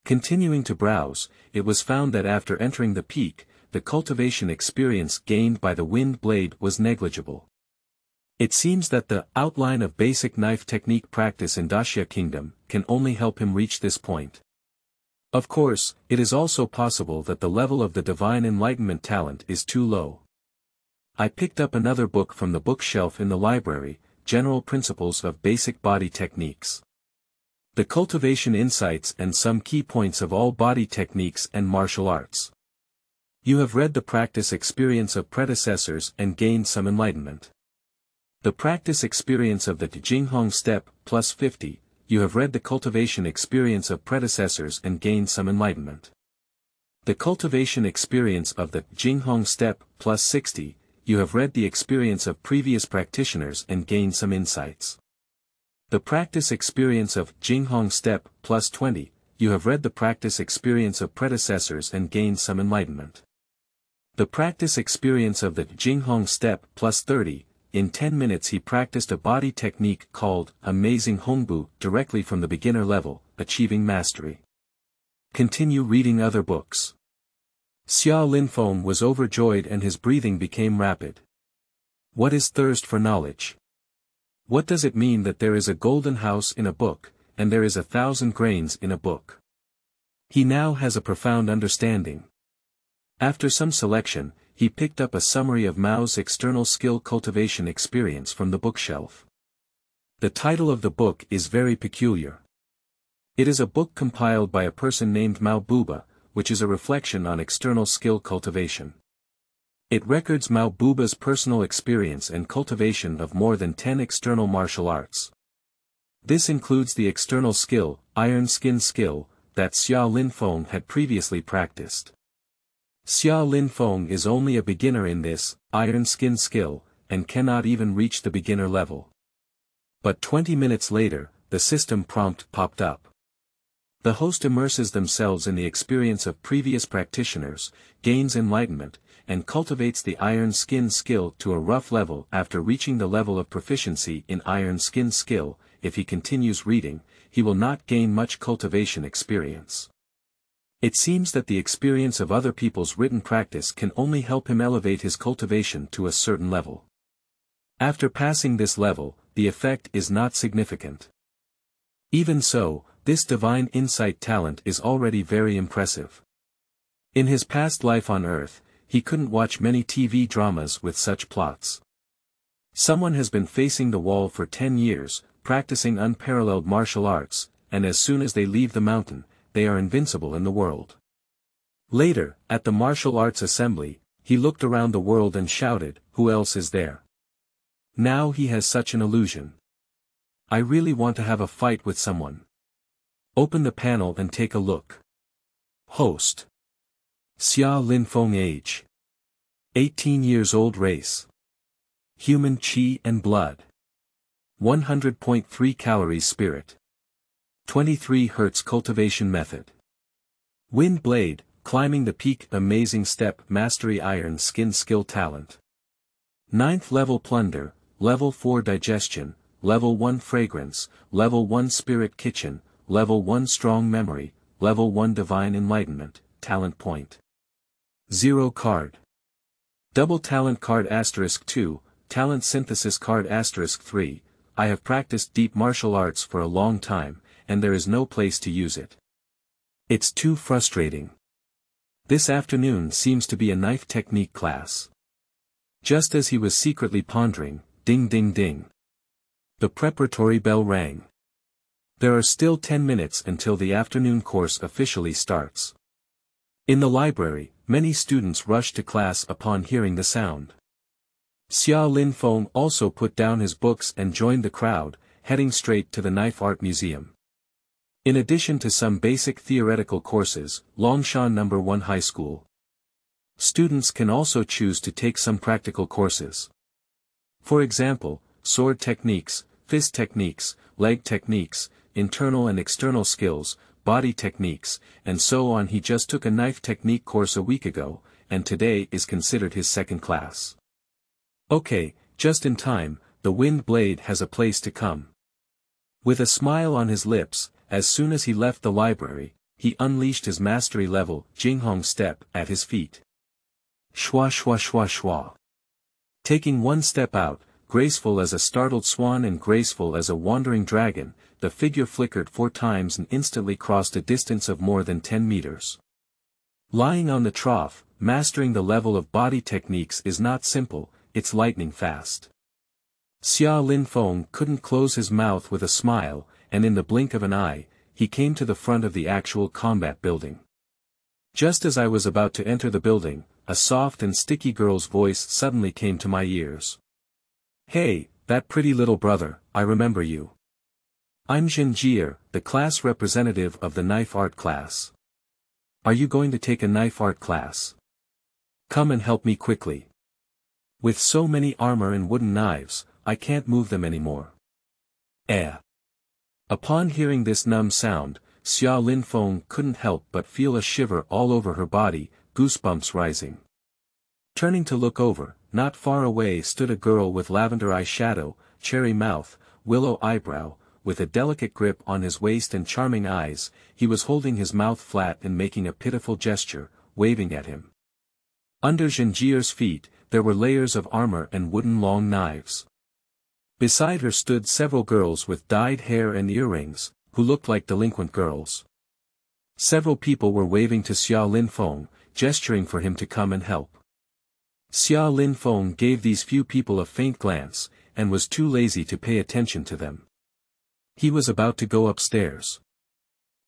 Continuing to browse, it was found that after entering the peak, the cultivation experience gained by the wind blade was negligible. It seems that the outline of basic knife technique practice in Daxia Kingdom can only help him reach this point. Of course, it is also possible that the level of the divine enlightenment talent is too low. I picked up another book from the bookshelf in the library, general principles of basic body techniques. The cultivation insights and some key points of all body techniques and martial arts. You have read the practice experience of predecessors and gained some enlightenment. The practice experience of the Jinghong step, plus 50, you have read the cultivation experience of predecessors and gained some enlightenment. The cultivation experience of the Jinghong step, plus 60, you have read the experience of previous practitioners and gained some insights. The practice experience of Jinghong step, plus 20, you have read the practice experience of predecessors and gained some enlightenment. The practice experience of the Jinghong step, plus 30, in 10 minutes he practiced a body technique called Amazing Hongbu directly from the beginner level, achieving mastery. Continue reading other books. Xia Linfeng was overjoyed and his breathing became rapid. What is thirst for knowledge? What does it mean that there is a golden house in a book, and there is 1,000 grains in a book? He now has a profound understanding. After some selection, he picked up a summary of Mao's external skill cultivation experience from the bookshelf. The title of the book is very peculiar. It is a book compiled by a person named Mao Buba, which is a reflection on external skill cultivation. It records Mao Buba's personal experience and cultivation of more than 10 external martial arts. This includes the external skill, Iron Skin skill, that Xia Linfeng had previously practiced. Xia Linfeng is only a beginner in this, Iron Skin skill, and cannot even reach the beginner level. But 20 minutes later, the system prompt popped up. The host immerses themselves in the experience of previous practitioners, gains enlightenment, and cultivates the Iron Skin skill to a rough level after reaching the level of proficiency in Iron Skin skill. If he continues reading, he will not gain much cultivation experience. It seems that the experience of other people's written practice can only help him elevate his cultivation to a certain level. After passing this level, the effect is not significant. Even so, this divine insight talent is already very impressive. In his past life on Earth, he couldn't watch many TV dramas with such plots. Someone has been facing the wall for 10 years, practicing unparalleled martial arts, and as soon as they leave the mountain, they are invincible in the world. Later, at the martial arts assembly, he looked around the world and shouted, "Who else is there?" Now he has such an illusion. I really want to have a fight with someone. Open the panel and take a look. Host. Xia Linfeng age. 18 years old race. Human chi and blood. 100.3 calories spirit. 23 Hz cultivation method. Wind blade, climbing the peak amazing step mastery Iron Skin skill talent. 9th level plunder, level 4 digestion, level 1 fragrance, level 1 spirit kitchen, level 1 strong memory, level 1 divine enlightenment, talent point. 0 card. Double talent card *2, talent synthesis card *3, I have practiced deep martial arts for a long time, and there is no place to use it. It's too frustrating. This afternoon seems to be a knife technique class. Just as he was secretly pondering, ding ding ding. The preparatory bell rang. There are still 10 minutes until the afternoon course officially starts. In the library, many students rush to class upon hearing the sound. Xia Linfeng also put down his books and joined the crowd, heading straight to the Knife Art Museum. In addition to some basic theoretical courses, Longshan No. 1 High School. Students can also choose to take some practical courses. For example, sword techniques, fist techniques, leg techniques, internal and external skills, body techniques, and so on. He just took a knife technique course a week ago, and today is considered his second class. Okay, just in time, the wind blade has a place to come. With a smile on his lips, as soon as he left the library, he unleashed his mastery level Jinghong step at his feet. Shwa shwa shwa shwa. Taking one step out, graceful as a startled swan and graceful as a wandering dragon, the figure flickered 4 times and instantly crossed a distance of more than 10 meters. Lying on the trough, mastering the level of body techniques is not simple, it's lightning fast. Xia Linfeng couldn't close his mouth with a smile, and in the blink of an eye, he came to the front of the actual combat building. Just as I was about to enter the building, a soft and sticky girl's voice suddenly came to my ears. "Hey, that pretty little brother, I remember you. I'm Zhenjie, the class representative of the knife art class. Are you going to take a knife art class? Come and help me quickly. With so many armor and wooden knives, I can't move them anymore." Upon hearing this numb sound, Xia Linfeng couldn't help but feel a shiver all over her body, goosebumps rising. Turning to look over, not far away stood a girl with lavender eyeshadow, cherry mouth, willow eyebrow, with a delicate grip on his waist and charming eyes. He was holding his mouth flat and making a pitiful gesture, waving at him. Under Zhenjie's feet, there were layers of armor and wooden long knives. Beside her stood several girls with dyed hair and earrings, who looked like delinquent girls. Several people were waving to Xia Linfeng, gesturing for him to come and help. Xia Linfeng gave these few people a faint glance, and was too lazy to pay attention to them. He was about to go upstairs.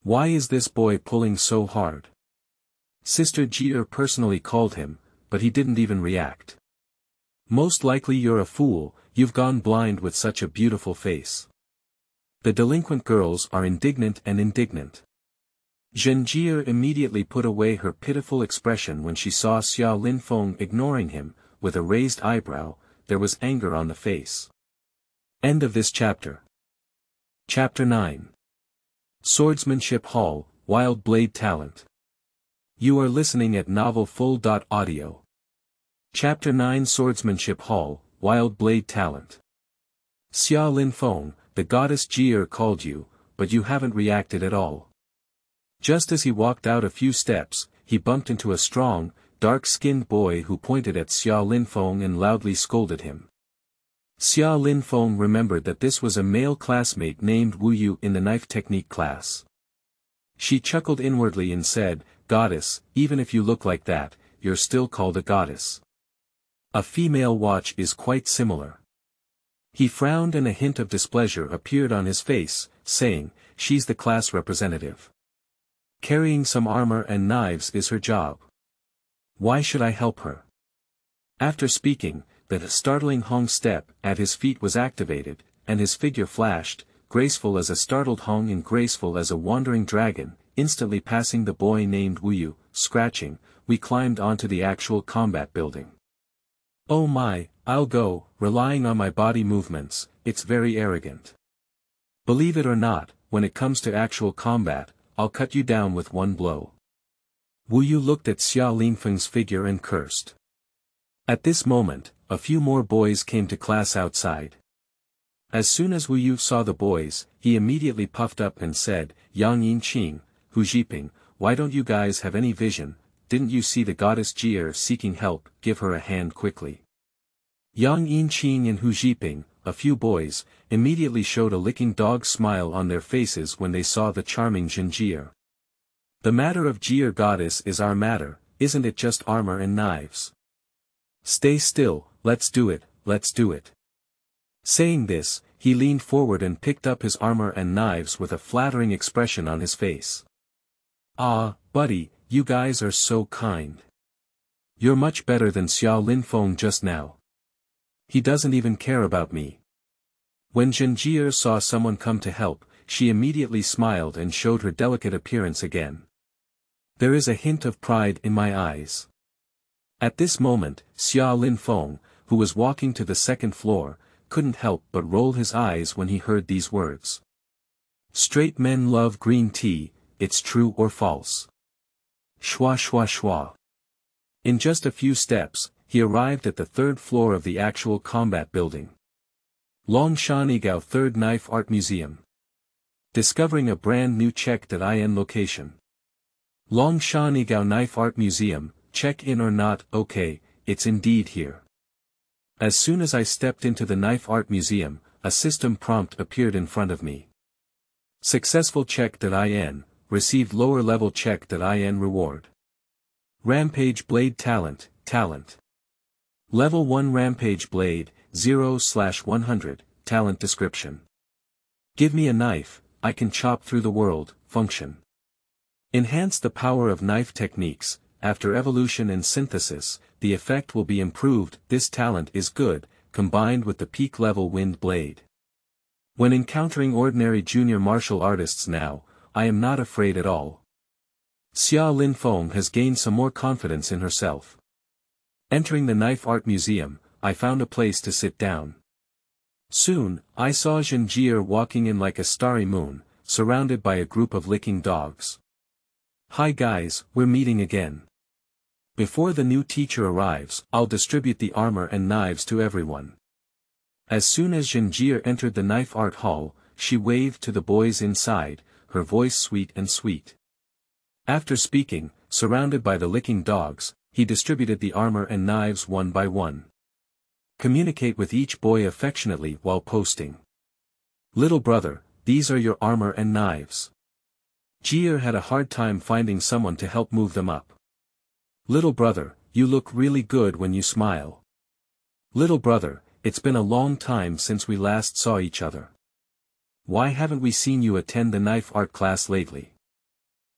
"Why is this boy pulling so hard?" Sister Jie personally called him, but he didn't even react. "Most likely you're a fool, you've gone blind with such a beautiful face." The delinquent girls are indignant. Zhenjie immediately put away her pitiful expression when she saw Xia Linfeng ignoring him. With a raised eyebrow, there was anger on the face. End of this chapter. Chapter 9. Swordsmanship Hall, Wild Blade Talent. You are listening at novelfull.audio. Chapter 9 Swordsmanship Hall, Wild Blade Talent. Xia Linfeng, the goddess Jie called you, but you haven't reacted at all. Just as he walked out a few steps, he bumped into a strong, dark-skinned boy who pointed at Xia Linfeng and loudly scolded him. Xia Linfeng remembered that this was a male classmate named Wu Yu in the knife technique class. She chuckled inwardly and said, "Goddess, even if you look like that, you're still called a goddess. A female watch is quite similar." He frowned and a hint of displeasure appeared on his face, saying, "She's the class representative. Carrying some armor and knives is her job. Why should I help her?" After speaking, the startling Hong step at his feet was activated, and his figure flashed, graceful as a startled Hong and graceful as a wandering dragon, instantly passing the boy named Wu Yu. Scratching, we climbed onto the actual combat building. "Oh my, I'll go, relying on my body movements, it's very arrogant. Believe it or not, when it comes to actual combat, I'll cut you down with one blow." Wu Yu looked at Xia Linfeng's figure and cursed. At this moment, a few more boys came to class outside. As soon as Wu Yu saw the boys, he immediately puffed up and said, "Yang Yinqing, Hu Zhiping, why don't you guys have any vision? Didn't you see the goddess Jie seeking help? Give her a hand quickly." Yang Yinqing and Hu Zhiping, a few boys, immediately showed a licking dog smile on their faces when they saw the charming Zhenjie. "The matter of Jie goddess is our matter, isn't it? Just armor and knives. Stay still, let's do it, let's do it." Saying this, he leaned forward and picked up his armor and knives with a flattering expression on his face. "Ah, buddy, you guys are so kind. You're much better than Xia Linfeng just now. He doesn't even care about me." When Zhenjie saw someone come to help, she immediately smiled and showed her delicate appearance again. "There is a hint of pride in my eyes." At this moment, Xia Linfeng, who was walking to the second floor, couldn't help but roll his eyes when he heard these words. "Straight men love green tea, it's true or false?" Shwa shwa shwa. In just a few steps, he arrived at the third floor of the actual combat building. Longshanigao Third Knife Art Museum. Discovering a brand new check.in location. Longshanigao Knife Art Museum, check in or not? Okay, it's indeed here. As soon as I stepped into the Knife Art Museum, a system prompt appeared in front of me. Successful check.in, received lower level check.in reward. Rampage Blade Talent. Level 1 Rampage Blade, 0/100, talent description. Give me a knife, I can chop through the world, function. Enhance the power of knife techniques, after evolution and synthesis, the effect will be improved. This talent is good, combined with the peak level wind blade. When encountering ordinary junior martial artists now, I am not afraid at all. Xia Linfeng has gained some more confidence in herself. Entering the Knife Art Museum, I found a place to sit down. Soon, I saw Zhenjie walking in like a starry moon, surrounded by a group of licking dogs. Hi guys, we're meeting again. Before the new teacher arrives, I'll distribute the armor and knives to everyone. As soon as Zhenjie entered the knife art hall, she waved to the boys inside, her voice sweet and sweet. After speaking, surrounded by the licking dogs, he distributed the armor and knives one by one. Communicate with each boy affectionately while posting. Little brother, these are your armor and knives. Jie had a hard time finding someone to help move them up. Little brother, you look really good when you smile. Little brother, it's been a long time since we last saw each other. Why haven't we seen you attend the knife art class lately?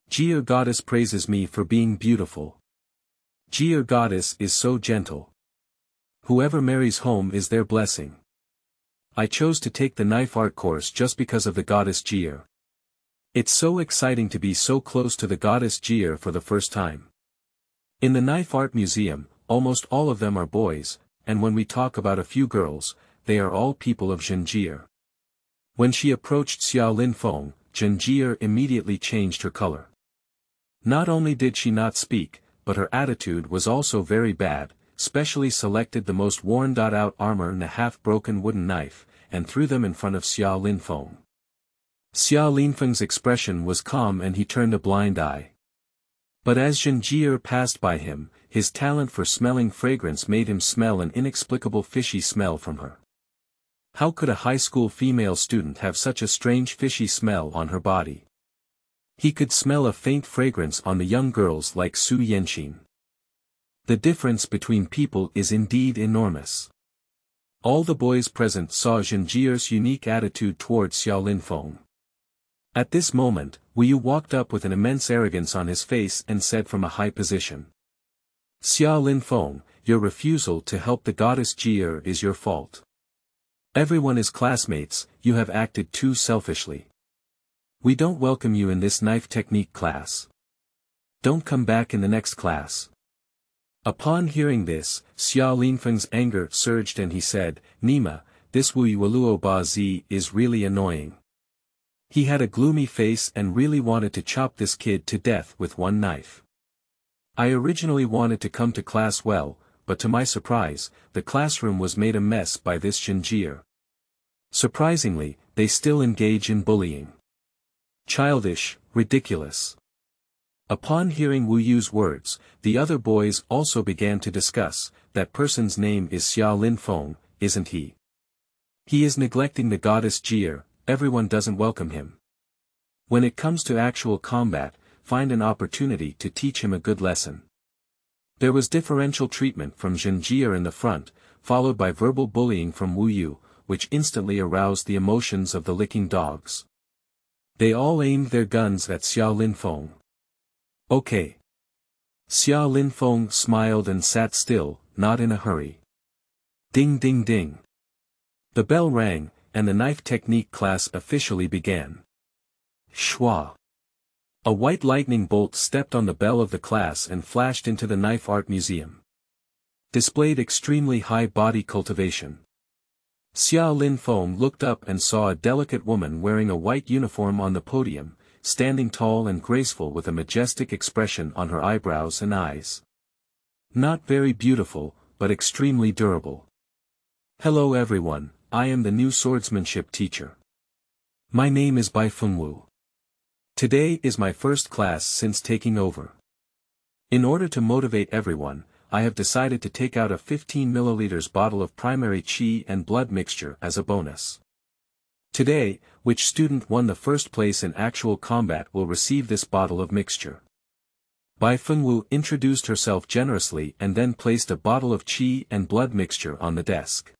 Jie goddess praises me for being beautiful. Jie goddess is so gentle. Whoever marries home is their blessing. I chose to take the knife art course just because of the goddess Jie. It's so exciting to be so close to the goddess Jie for the first time. In the Knife Art Museum, almost all of them are boys, and when we talk about a few girls, they are all people of Zhenjie. When she approached Xia Linfeng, Zhenjie immediately changed her color. Not only did she not speak, but her attitude was also very bad, specially selected the most worn-out armor and a half-broken wooden knife, and threw them in front of Xia Linfeng. Xia Linfeng's expression was calm and he turned a blind eye. But as Zhenjie passed by him, his talent for smelling fragrance made him smell an inexplicable fishy smell from her. How could a high school female student have such a strange fishy smell on her body? He could smell a faint fragrance on the young girls like Su Yanqin. The difference between people is indeed enormous. All the boys present saw Zhenjie's unique attitude towards Xia Linfeng. At this moment, Wu Yu walked up with an immense arrogance on his face and said from a high position. Xia Linfeng, your refusal to help the goddess Jie is your fault. Everyone is classmates, you have acted too selfishly. We don't welcome you in this knife technique class. Don't come back in the next class. Upon hearing this, Xia Linfeng's anger surged and he said, Nima, this Wu Yuoluo Ba Zi is really annoying. He had a gloomy face and really wanted to chop this kid to death with one knife. I originally wanted to come to class well, but to my surprise, the classroom was made a mess by this Zhenjie. Surprisingly, they still engage in bullying. Childish, ridiculous. Upon hearing Wu Yu's words, the other boys also began to discuss, that person's name is Xia Linfeng, isn't he? He is neglecting the goddess Jie, everyone doesn't welcome him. When it comes to actual combat, find an opportunity to teach him a good lesson. There was differential treatment from Zhenjie in the front, followed by verbal bullying from Wu Yu, which instantly aroused the emotions of the licking dogs. They all aimed their guns at Xia Linfeng. Okay. Xia Linfeng smiled and sat still, not in a hurry. Ding ding ding. The bell rang, and the knife technique class officially began. Shwa. A white lightning bolt stepped on the bell of the class and flashed into the Knife Art Museum. Displayed extremely high body cultivation. Xia Linfeng looked up and saw a delicate woman wearing a white uniform on the podium, standing tall and graceful with a majestic expression on her eyebrows and eyes. Not very beautiful, but extremely durable. Hello everyone, I am the new swordsmanship teacher. My name is Bai Fengwu. Today is my first class since taking over. In order to motivate everyone, I have decided to take out a 15 milliliters bottle of primary qi and blood mixture as a bonus. Today, which student won the first place in actual combat will receive this bottle of mixture. Bai Fengwu introduced herself generously and then placed a bottle of qi and blood mixture on the desk.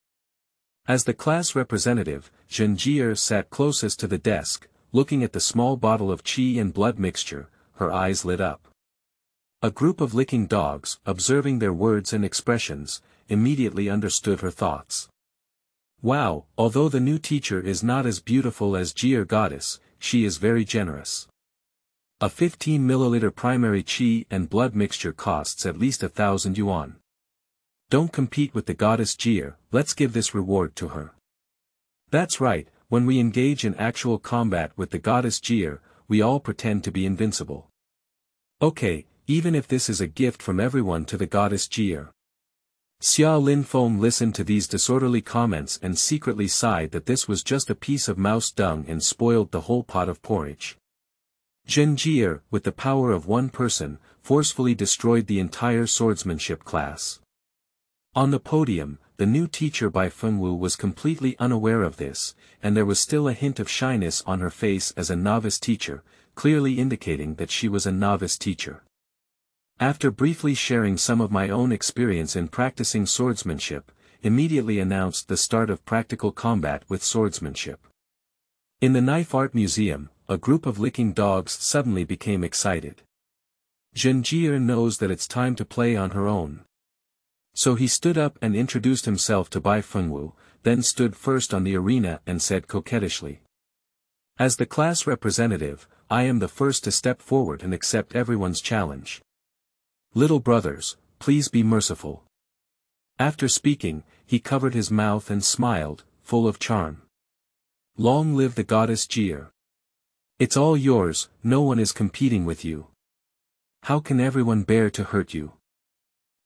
As the class representative, Zhenjie sat closest to the desk, looking at the small bottle of qi and blood mixture, her eyes lit up. A group of licking dogs, observing their words and expressions, immediately understood her thoughts. Wow, although the new teacher is not as beautiful as Jie goddess, she is very generous. A 15 milliliter primary qi and blood mixture costs at least 1,000 yuan. Don't compete with the goddess Jie, let's give this reward to her. That's right, when we engage in actual combat with the goddess Jie, we all pretend to be invincible. Okay, even if this is a gift from everyone to the goddess Jie. Xia Linfeng listened to these disorderly comments and secretly sighed that this was just a piece of mouse dung and spoiled the whole pot of porridge. Zhenjie, with the power of one person, forcefully destroyed the entire swordsmanship class. On the podium, the new teacher Bai Fengwu was completely unaware of this, and there was still a hint of shyness on her face as a novice teacher, clearly indicating that she was a novice teacher. After briefly sharing some of my own experience in practicing swordsmanship, immediately announced the start of practical combat with swordsmanship. In the Knife Art Museum, a group of licking dogs suddenly became excited. Zhenjie knows that it's time to play on her own. So he stood up and introduced himself to Bai Fengwu, then stood first on the arena and said coquettishly. As the class representative, I am the first to step forward and accept everyone's challenge. Little brothers, please be merciful. After speaking, he covered his mouth and smiled, full of charm. Long live the goddess Jie. It's all yours, no one is competing with you. How can everyone bear to hurt you?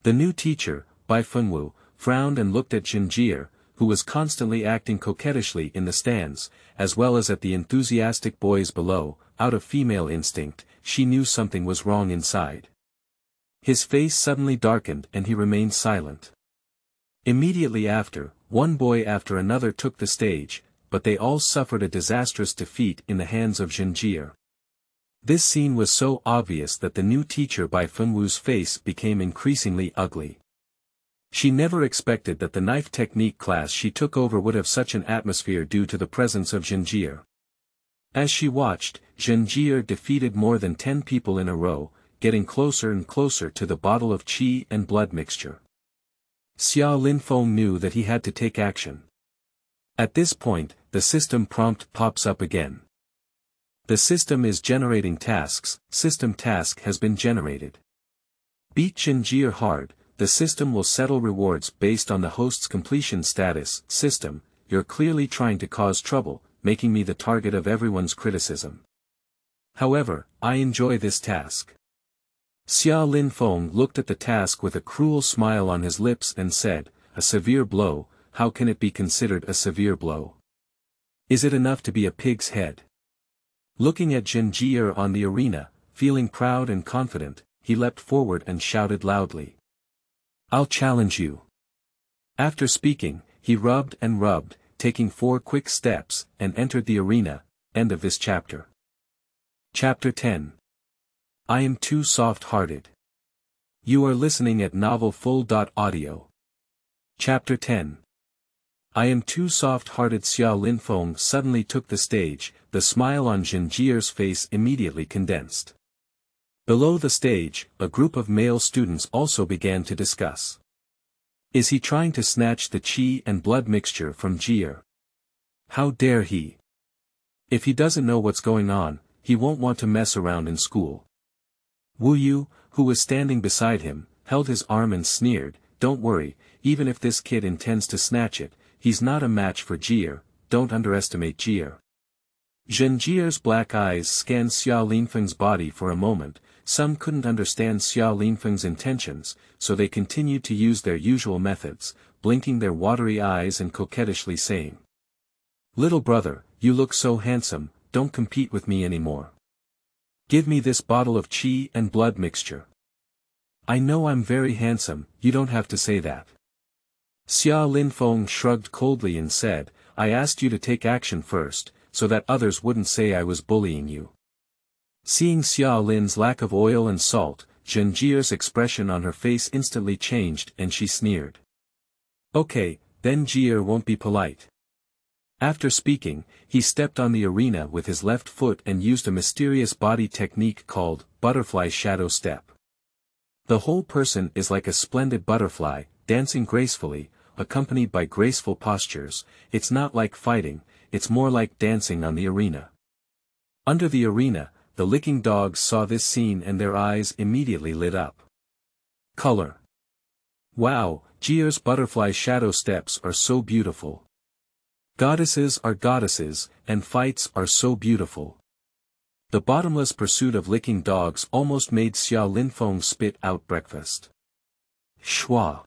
The new teacher, Bai Fengwu, frowned and looked at Zhenjie, who was constantly acting coquettishly in the stands, as well as at the enthusiastic boys below. Out of female instinct, she knew something was wrong inside. His face suddenly darkened and he remained silent. Immediately after, one boy after another took the stage, but they all suffered a disastrous defeat in the hands of Zhenjie. This scene was so obvious that the new teacher Bai Fengwu's face became increasingly ugly. She never expected that the knife technique class she took over would have such an atmosphere due to the presence of Zhenjie. As she watched, Zhenjie defeated more than 10 people in a row, getting closer and closer to the bottle of qi and blood mixture. Xia Linfeng knew that he had to take action. At this point, the system prompt pops up again. The system is generating tasks, system task has been generated. Beat Zhenjie hard, the system will settle rewards based on the host's completion status. System, you're clearly trying to cause trouble, making me the target of everyone's criticism. However, I enjoy this task. Xia Linfeng looked at the task with a cruel smile on his lips and said, a severe blow, how can it be considered a severe blow? Is it enough to be a pig's head? Looking at Zhenjie on the arena, feeling proud and confident, he leapt forward and shouted loudly. I'll challenge you. After speaking, he rubbed and rubbed, taking 4 quick steps, and entered the arena. End of this chapter. Chapter 10. I am too soft-hearted. You are listening at novelfull.audio. Chapter 10. I am too soft-hearted. Xia Linfeng suddenly took the stage, the smile on Zhenjie's face immediately condensed. Below the stage, a group of male students also began to discuss. Is he trying to snatch the qi and blood mixture from Jie? How dare he? If he doesn't know what's going on, he won't want to mess around in school. Wu Yu, who was standing beside him, held his arm and sneered, don't worry, even if this kid intends to snatch it, he's not a match for Jie, don't underestimate Jie. Zhenjie's black eyes scanned Xia Linfeng's body for a moment. Some couldn't understand Xia Linfeng's intentions, so they continued to use their usual methods, blinking their watery eyes and coquettishly saying. Little brother, you look so handsome, don't compete with me anymore. Give me this bottle of qi and blood mixture. I know I'm very handsome, you don't have to say that. Xia Linfeng shrugged coldly and said, I asked you to take action first, so that others wouldn't say I was bullying you. Seeing Xia Lin's lack of oil and salt, Zhenjie's expression on her face instantly changed and she sneered. Okay, then Jie won't be polite. After speaking, he stepped on the arena with his left foot and used a mysterious body technique called butterfly shadow step. The whole person is like a splendid butterfly, dancing gracefully, accompanied by graceful postures. It's not like fighting, it's more like dancing on the arena. Under the arena, the licking dogs saw this scene and their eyes immediately lit up. Color. Wow, Jie's butterfly shadow steps are so beautiful. Goddesses are goddesses, and fights are so beautiful. The bottomless pursuit of licking dogs almost made Xiao Linfeng spit out breakfast. Schwa.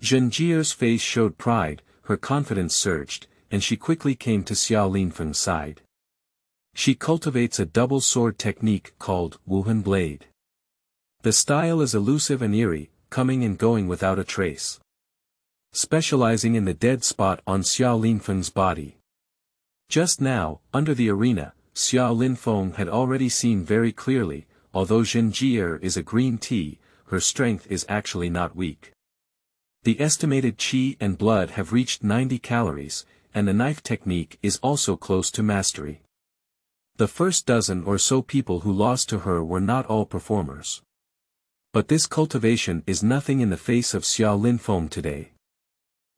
Zhen Jie's face showed pride, her confidence surged, and she quickly came to Xiao Linfeng's side. She cultivates a double sword technique called Wuhan Blade. The style is elusive and eerie, coming and going without a trace. Specializing in the dead spot on Xiao Linfeng's body. Just now, under the arena, Xiao Linfeng had already seen very clearly, although Zhen Jie is a green tea, her strength is actually not weak. The estimated qi and blood have reached 90 calories, and the knife technique is also close to mastery. The first dozen or so people who lost to her were not all performers. But this cultivation is nothing in the face of Xiao Linfeng today.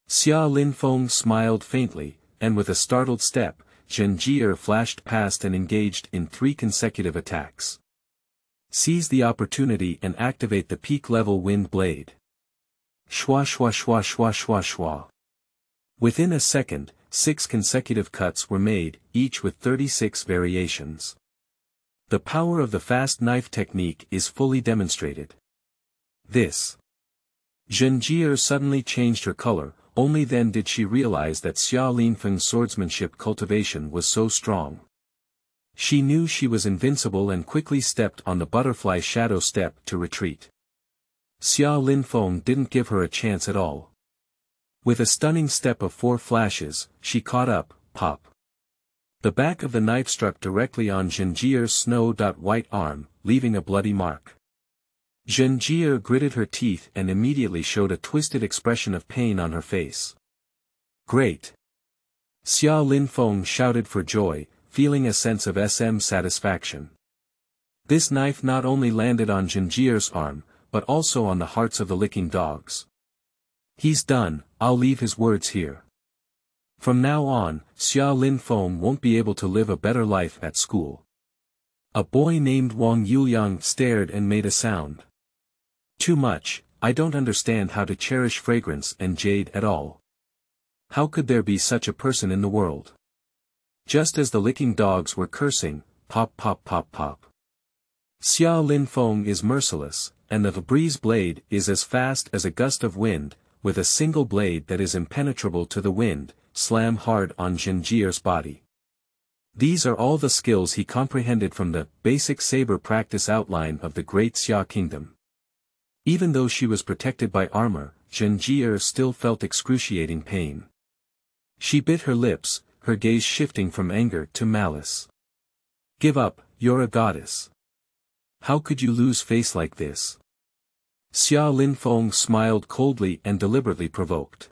Xiao Linfeng smiled faintly, and with a startled step, Zhen Jie flashed past and engaged in 3 consecutive attacks. Seize the opportunity and activate the peak-level wind blade. Shwa shwa shwa shwa shwa shwa. Within a second, 6 consecutive cuts were made, each with 36 variations. The power of the fast knife technique is fully demonstrated. This. Zhen Jie suddenly changed her color, only then did she realize that Xiao Linfeng's swordsmanship cultivation was so strong. She knew she was invincible and quickly stepped on the butterfly shadow step to retreat. Xiao Linfeng didn't give her a chance at all. With a stunning step of 4 flashes, she caught up, pop. The back of the knife struck directly on Zhen Jie's snow-white arm, leaving a bloody mark. Zhen Jie gritted her teeth and immediately showed a twisted expression of pain on her face. Great! Xiao Linfeng shouted for joy, feeling a sense of satisfaction. This knife not only landed on Zhen Jie's arm, but also on the hearts of the licking dogs. He's done, I'll leave his words here. From now on, Xiao Linfeng won't be able to live a better life at school. A boy named Wang Yuliang stared and made a sound. Too much, I don't understand how to cherish fragrance and jade at all. How could there be such a person in the world? Just as the licking dogs were cursing, pop pop pop pop. Xiao Linfeng is merciless, and the breeze blade is as fast as a gust of wind, with a single blade that is impenetrable to the wind, slam hard on Zhen Jie's body. These are all the skills he comprehended from the basic saber practice outline of the Great Xia Kingdom. Even though she was protected by armor, Zhen Jie still felt excruciating pain. She bit her lips, her gaze shifting from anger to malice. Give up, you're a goddess. How could you lose face like this? Xiao Linfeng smiled coldly and deliberately provoked.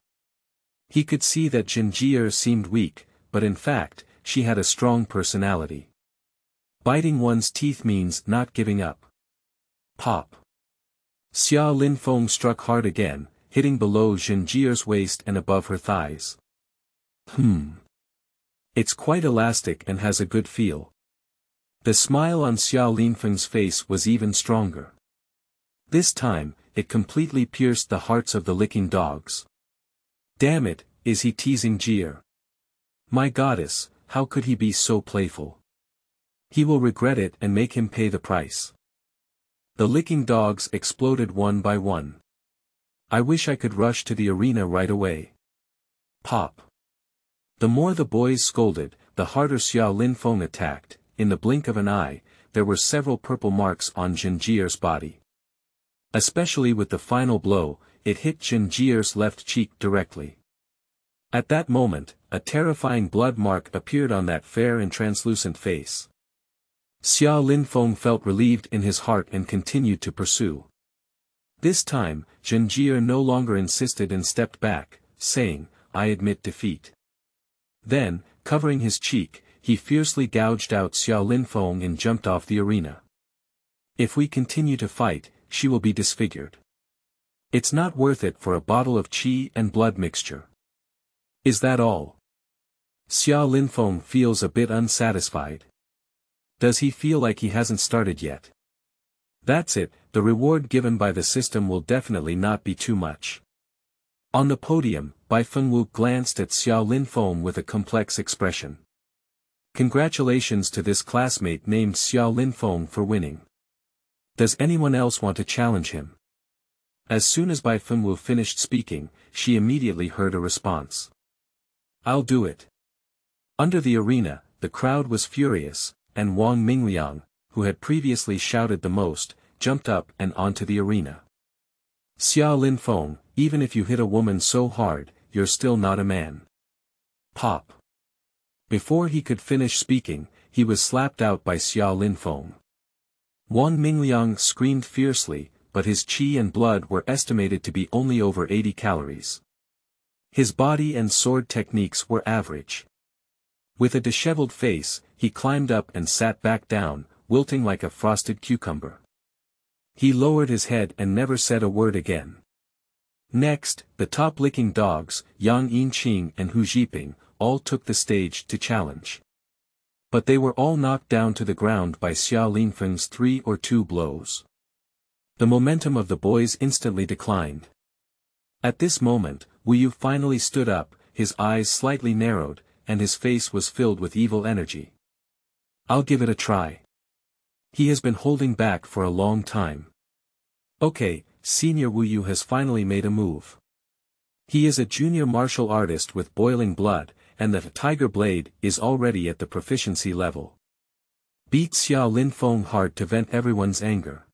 He could see that Zhen Jie seemed weak, but in fact, she had a strong personality. Biting one's teeth means not giving up. Pop. Xiao Linfeng struck hard again, hitting below Zhen Jie's waist and above her thighs. It's quite elastic and has a good feel. The smile on Xiao Linfeng's face was even stronger. This time, it completely pierced the hearts of the licking dogs. Damn it, is he teasing Jie? My goddess, how could he be so playful? He will regret it and make him pay the price. The licking dogs exploded one by one. I wish I could rush to the arena right away. Pop. The more the boys scolded, the harder Xiao Linfeng attacked. In the blink of an eye, there were several purple marks on Zhen Jie's body. Especially with the final blow, it hit Zhen Jie's left cheek directly. At that moment, a terrifying blood mark appeared on that fair and translucent face. Xiao Linfeng felt relieved in his heart and continued to pursue. This time, Zhen Jie no longer insisted and stepped back, saying, I admit defeat." Then, covering his cheek, he fiercely gouged out Xiao Linfeng and jumped off the arena. "If we continue to fight, she will be disfigured. It's not worth it for a bottle of qi and blood mixture." "Is that all?" Xiao Linfeng feels a bit unsatisfied. Does he feel like he hasn't started yet? That's it, the reward given by the system will definitely not be too much. On the podium, Bai Fengwu glanced at Xiao Linfeng with a complex expression. "Congratulations to this classmate named Xiao Linfeng for winning. Does anyone else want to challenge him?" As soon as Bai Fengwu finished speaking, she immediately heard a response. "I'll do it." Under the arena, the crowd was furious, and Wang Mingliang, who had previously shouted the most, jumped up and onto the arena. "Xiao Linfeng, even if you hit a woman so hard, you're still not a man." Pop. Before he could finish speaking, he was slapped out by Xiao Linfeng. Wang Mingliang screamed fiercely, but his qi and blood were estimated to be only over 80 calories. His body and sword techniques were average. With a disheveled face, he climbed up and sat back down, wilting like a frosted cucumber. He lowered his head and never said a word again. Next, the top-licking dogs, Yang Yinqing and Hu Zhiping, all took the stage to challenge. But they were all knocked down to the ground by Xiao Linfeng's 3 or 2 blows. The momentum of the boys instantly declined. At this moment, Wu Yu finally stood up, his eyes slightly narrowed, and his face was filled with evil energy. "I'll give it a try." He has been holding back for a long time. Okay, Senior Wu Yu has finally made a move. He is a junior martial artist with boiling blood, and the Tiger Blade is already at the proficiency level. Beat Xiao Linfeng hard to vent everyone's anger.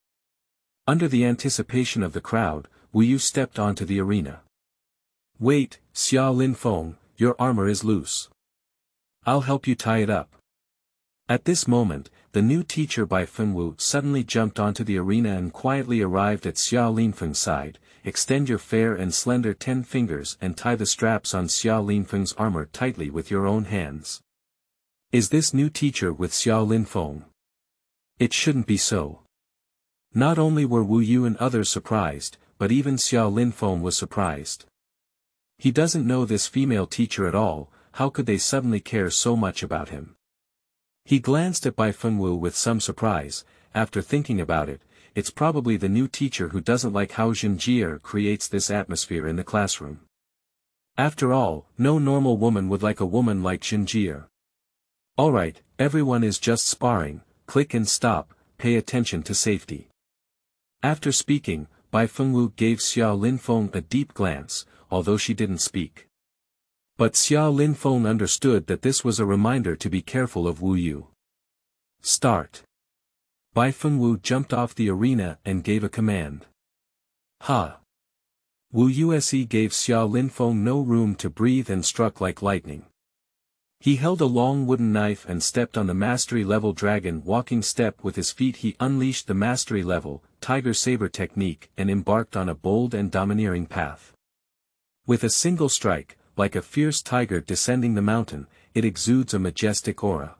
Under the anticipation of the crowd, Wu Yu stepped onto the arena. "Wait, Xiao Linfeng, your armor is loose. I'll help you tie it up." At this moment, the new teacher Bai Fengwu suddenly jumped onto the arena and quietly arrived at Xiao Linfeng's side. "Extend your fair and slender 10 fingers and tie the straps on Xiao Linfeng's armor tightly with your own hands." Is this new teacher with Xiao Linfeng? It shouldn't be so. Not only were Wu Yu and others surprised, but even Xiao Linfeng was surprised. He doesn't know this female teacher at all, how could they suddenly care so much about him? He glanced at Bai Fengwu with some surprise. After thinking about it, it's probably the new teacher who doesn't like how Jinjie creates this atmosphere in the classroom. After all, no normal woman would like a woman like Jinjie. Alright, everyone is just sparring, click and stop, pay attention to safety. After speaking, Bai Fengwu gave Xiao Linfeng a deep glance, although she didn't speak. But Xiao Linfeng understood that this was a reminder to be careful of Wu Yu. Start. Bai Fengwu jumped off the arena and gave a command. Ha! Wu Yue gave Xiao Linfeng no room to breathe and struck like lightning. He held a long wooden knife and stepped on the mastery-level dragon walking step with his feet. He unleashed the mastery-level, tiger saber technique and embarked on a bold and domineering path. With a single strike, like a fierce tiger descending the mountain, it exudes a majestic aura.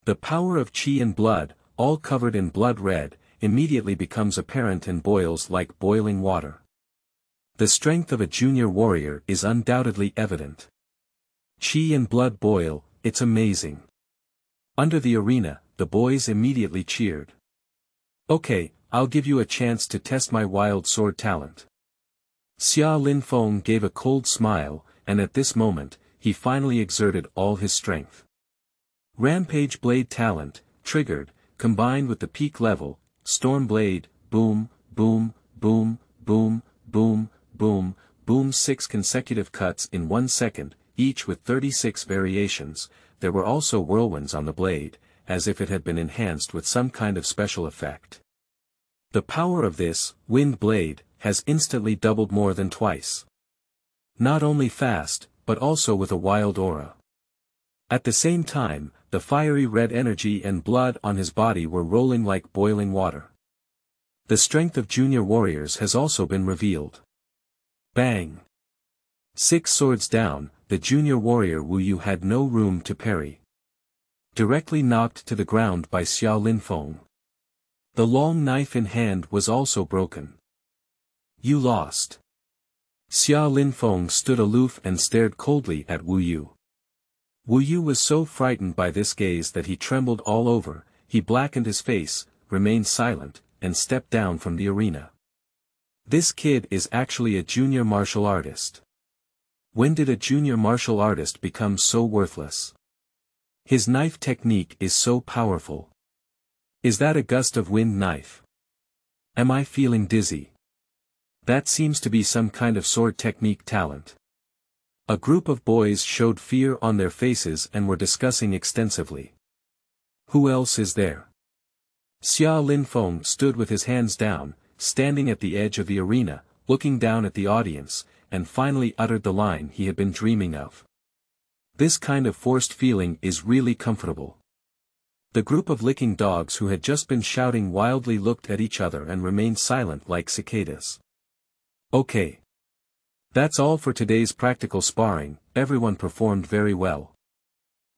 The power of qi and blood, all covered in blood red, immediately becomes apparent and boils like boiling water. The strength of a junior warrior is undoubtedly evident. Qi and blood boil, it's amazing. Under the arena, the boys immediately cheered. Okay, I'll give you a chance to test my wild sword talent. Xiao Linfeng gave a cold smile, and at this moment, he finally exerted all his strength. Rampage Blade talent, triggered, combined with the peak level, Storm Blade, boom, boom, boom, boom, boom, boom, boom. 6 consecutive cuts in 1 second, each with 36 variations. There were also whirlwinds on the blade, as if it had been enhanced with some kind of special effect. The power of this, wind blade, has instantly doubled more than twice. Not only fast, but also with a wild aura. At the same time, the fiery red energy and blood on his body were rolling like boiling water. The strength of junior warriors has also been revealed. Bang! 6 swords down, the junior warrior Wu Yu had no room to parry. Directly knocked to the ground by Xiao Linfeng. The long knife in hand was also broken. You lost. Xiao Linfeng stood aloof and stared coldly at Wu Yu. Wu Yu was so frightened by this gaze that he trembled all over, he blackened his face, remained silent, and stepped down from the arena. This kid is actually a junior martial artist. When did a junior martial artist become so worthless? His knife technique is so powerful. Is that a gust of wind knife? Am I feeling dizzy? That seems to be some kind of sword technique talent. A group of boys showed fear on their faces and were discussing extensively. Who else is there? Xiao Linfeng stood with his hands down, standing at the edge of the arena, looking down at the audience, and finally uttered the line he had been dreaming of. This kind of forced feeling is really comfortable. The group of licking dogs who had just been shouting wildly looked at each other and remained silent like cicadas. Okay. That's all for today's practical sparring, everyone performed very well.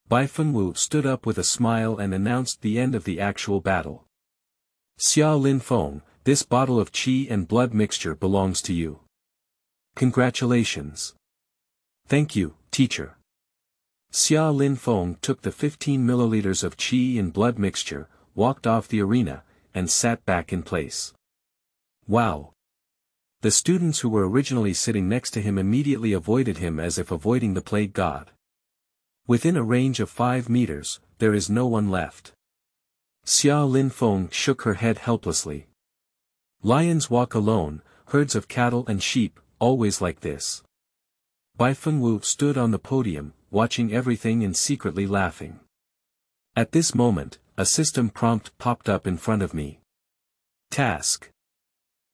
Bai Fenwu stood up with a smile and announced the end of the actual battle. Xiao Linfeng, this bottle of qi and blood mixture belongs to you. Congratulations. Thank you, teacher. Xiao Linfeng took the 15 milliliters of qi and blood mixture, walked off the arena, and sat back in place. Wow. The students who were originally sitting next to him immediately avoided him as if avoiding the plague god. Within a range of 5 meters, there is no one left. Xiao Linfeng shook her head helplessly. Lions walk alone, herds of cattle and sheep, always like this. Bai Fenwu stood on the podium, watching everything and secretly laughing. At this moment, a system prompt popped up in front of me. Task.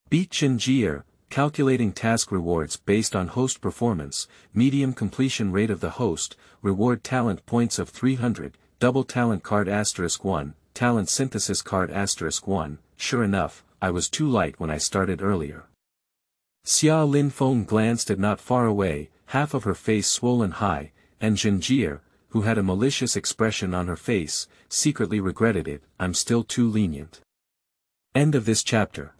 Beat Jinjier, calculating task rewards based on host performance, medium completion rate of the host, reward talent points of 300, double talent card *1, talent synthesis card *1, sure enough, I was too light when I started earlier. Xiao Linfeng glanced at not far away, half of her face swollen high, and Jinjier, who had a malicious expression on her face, secretly regretted it, I'm still too lenient. End of this chapter.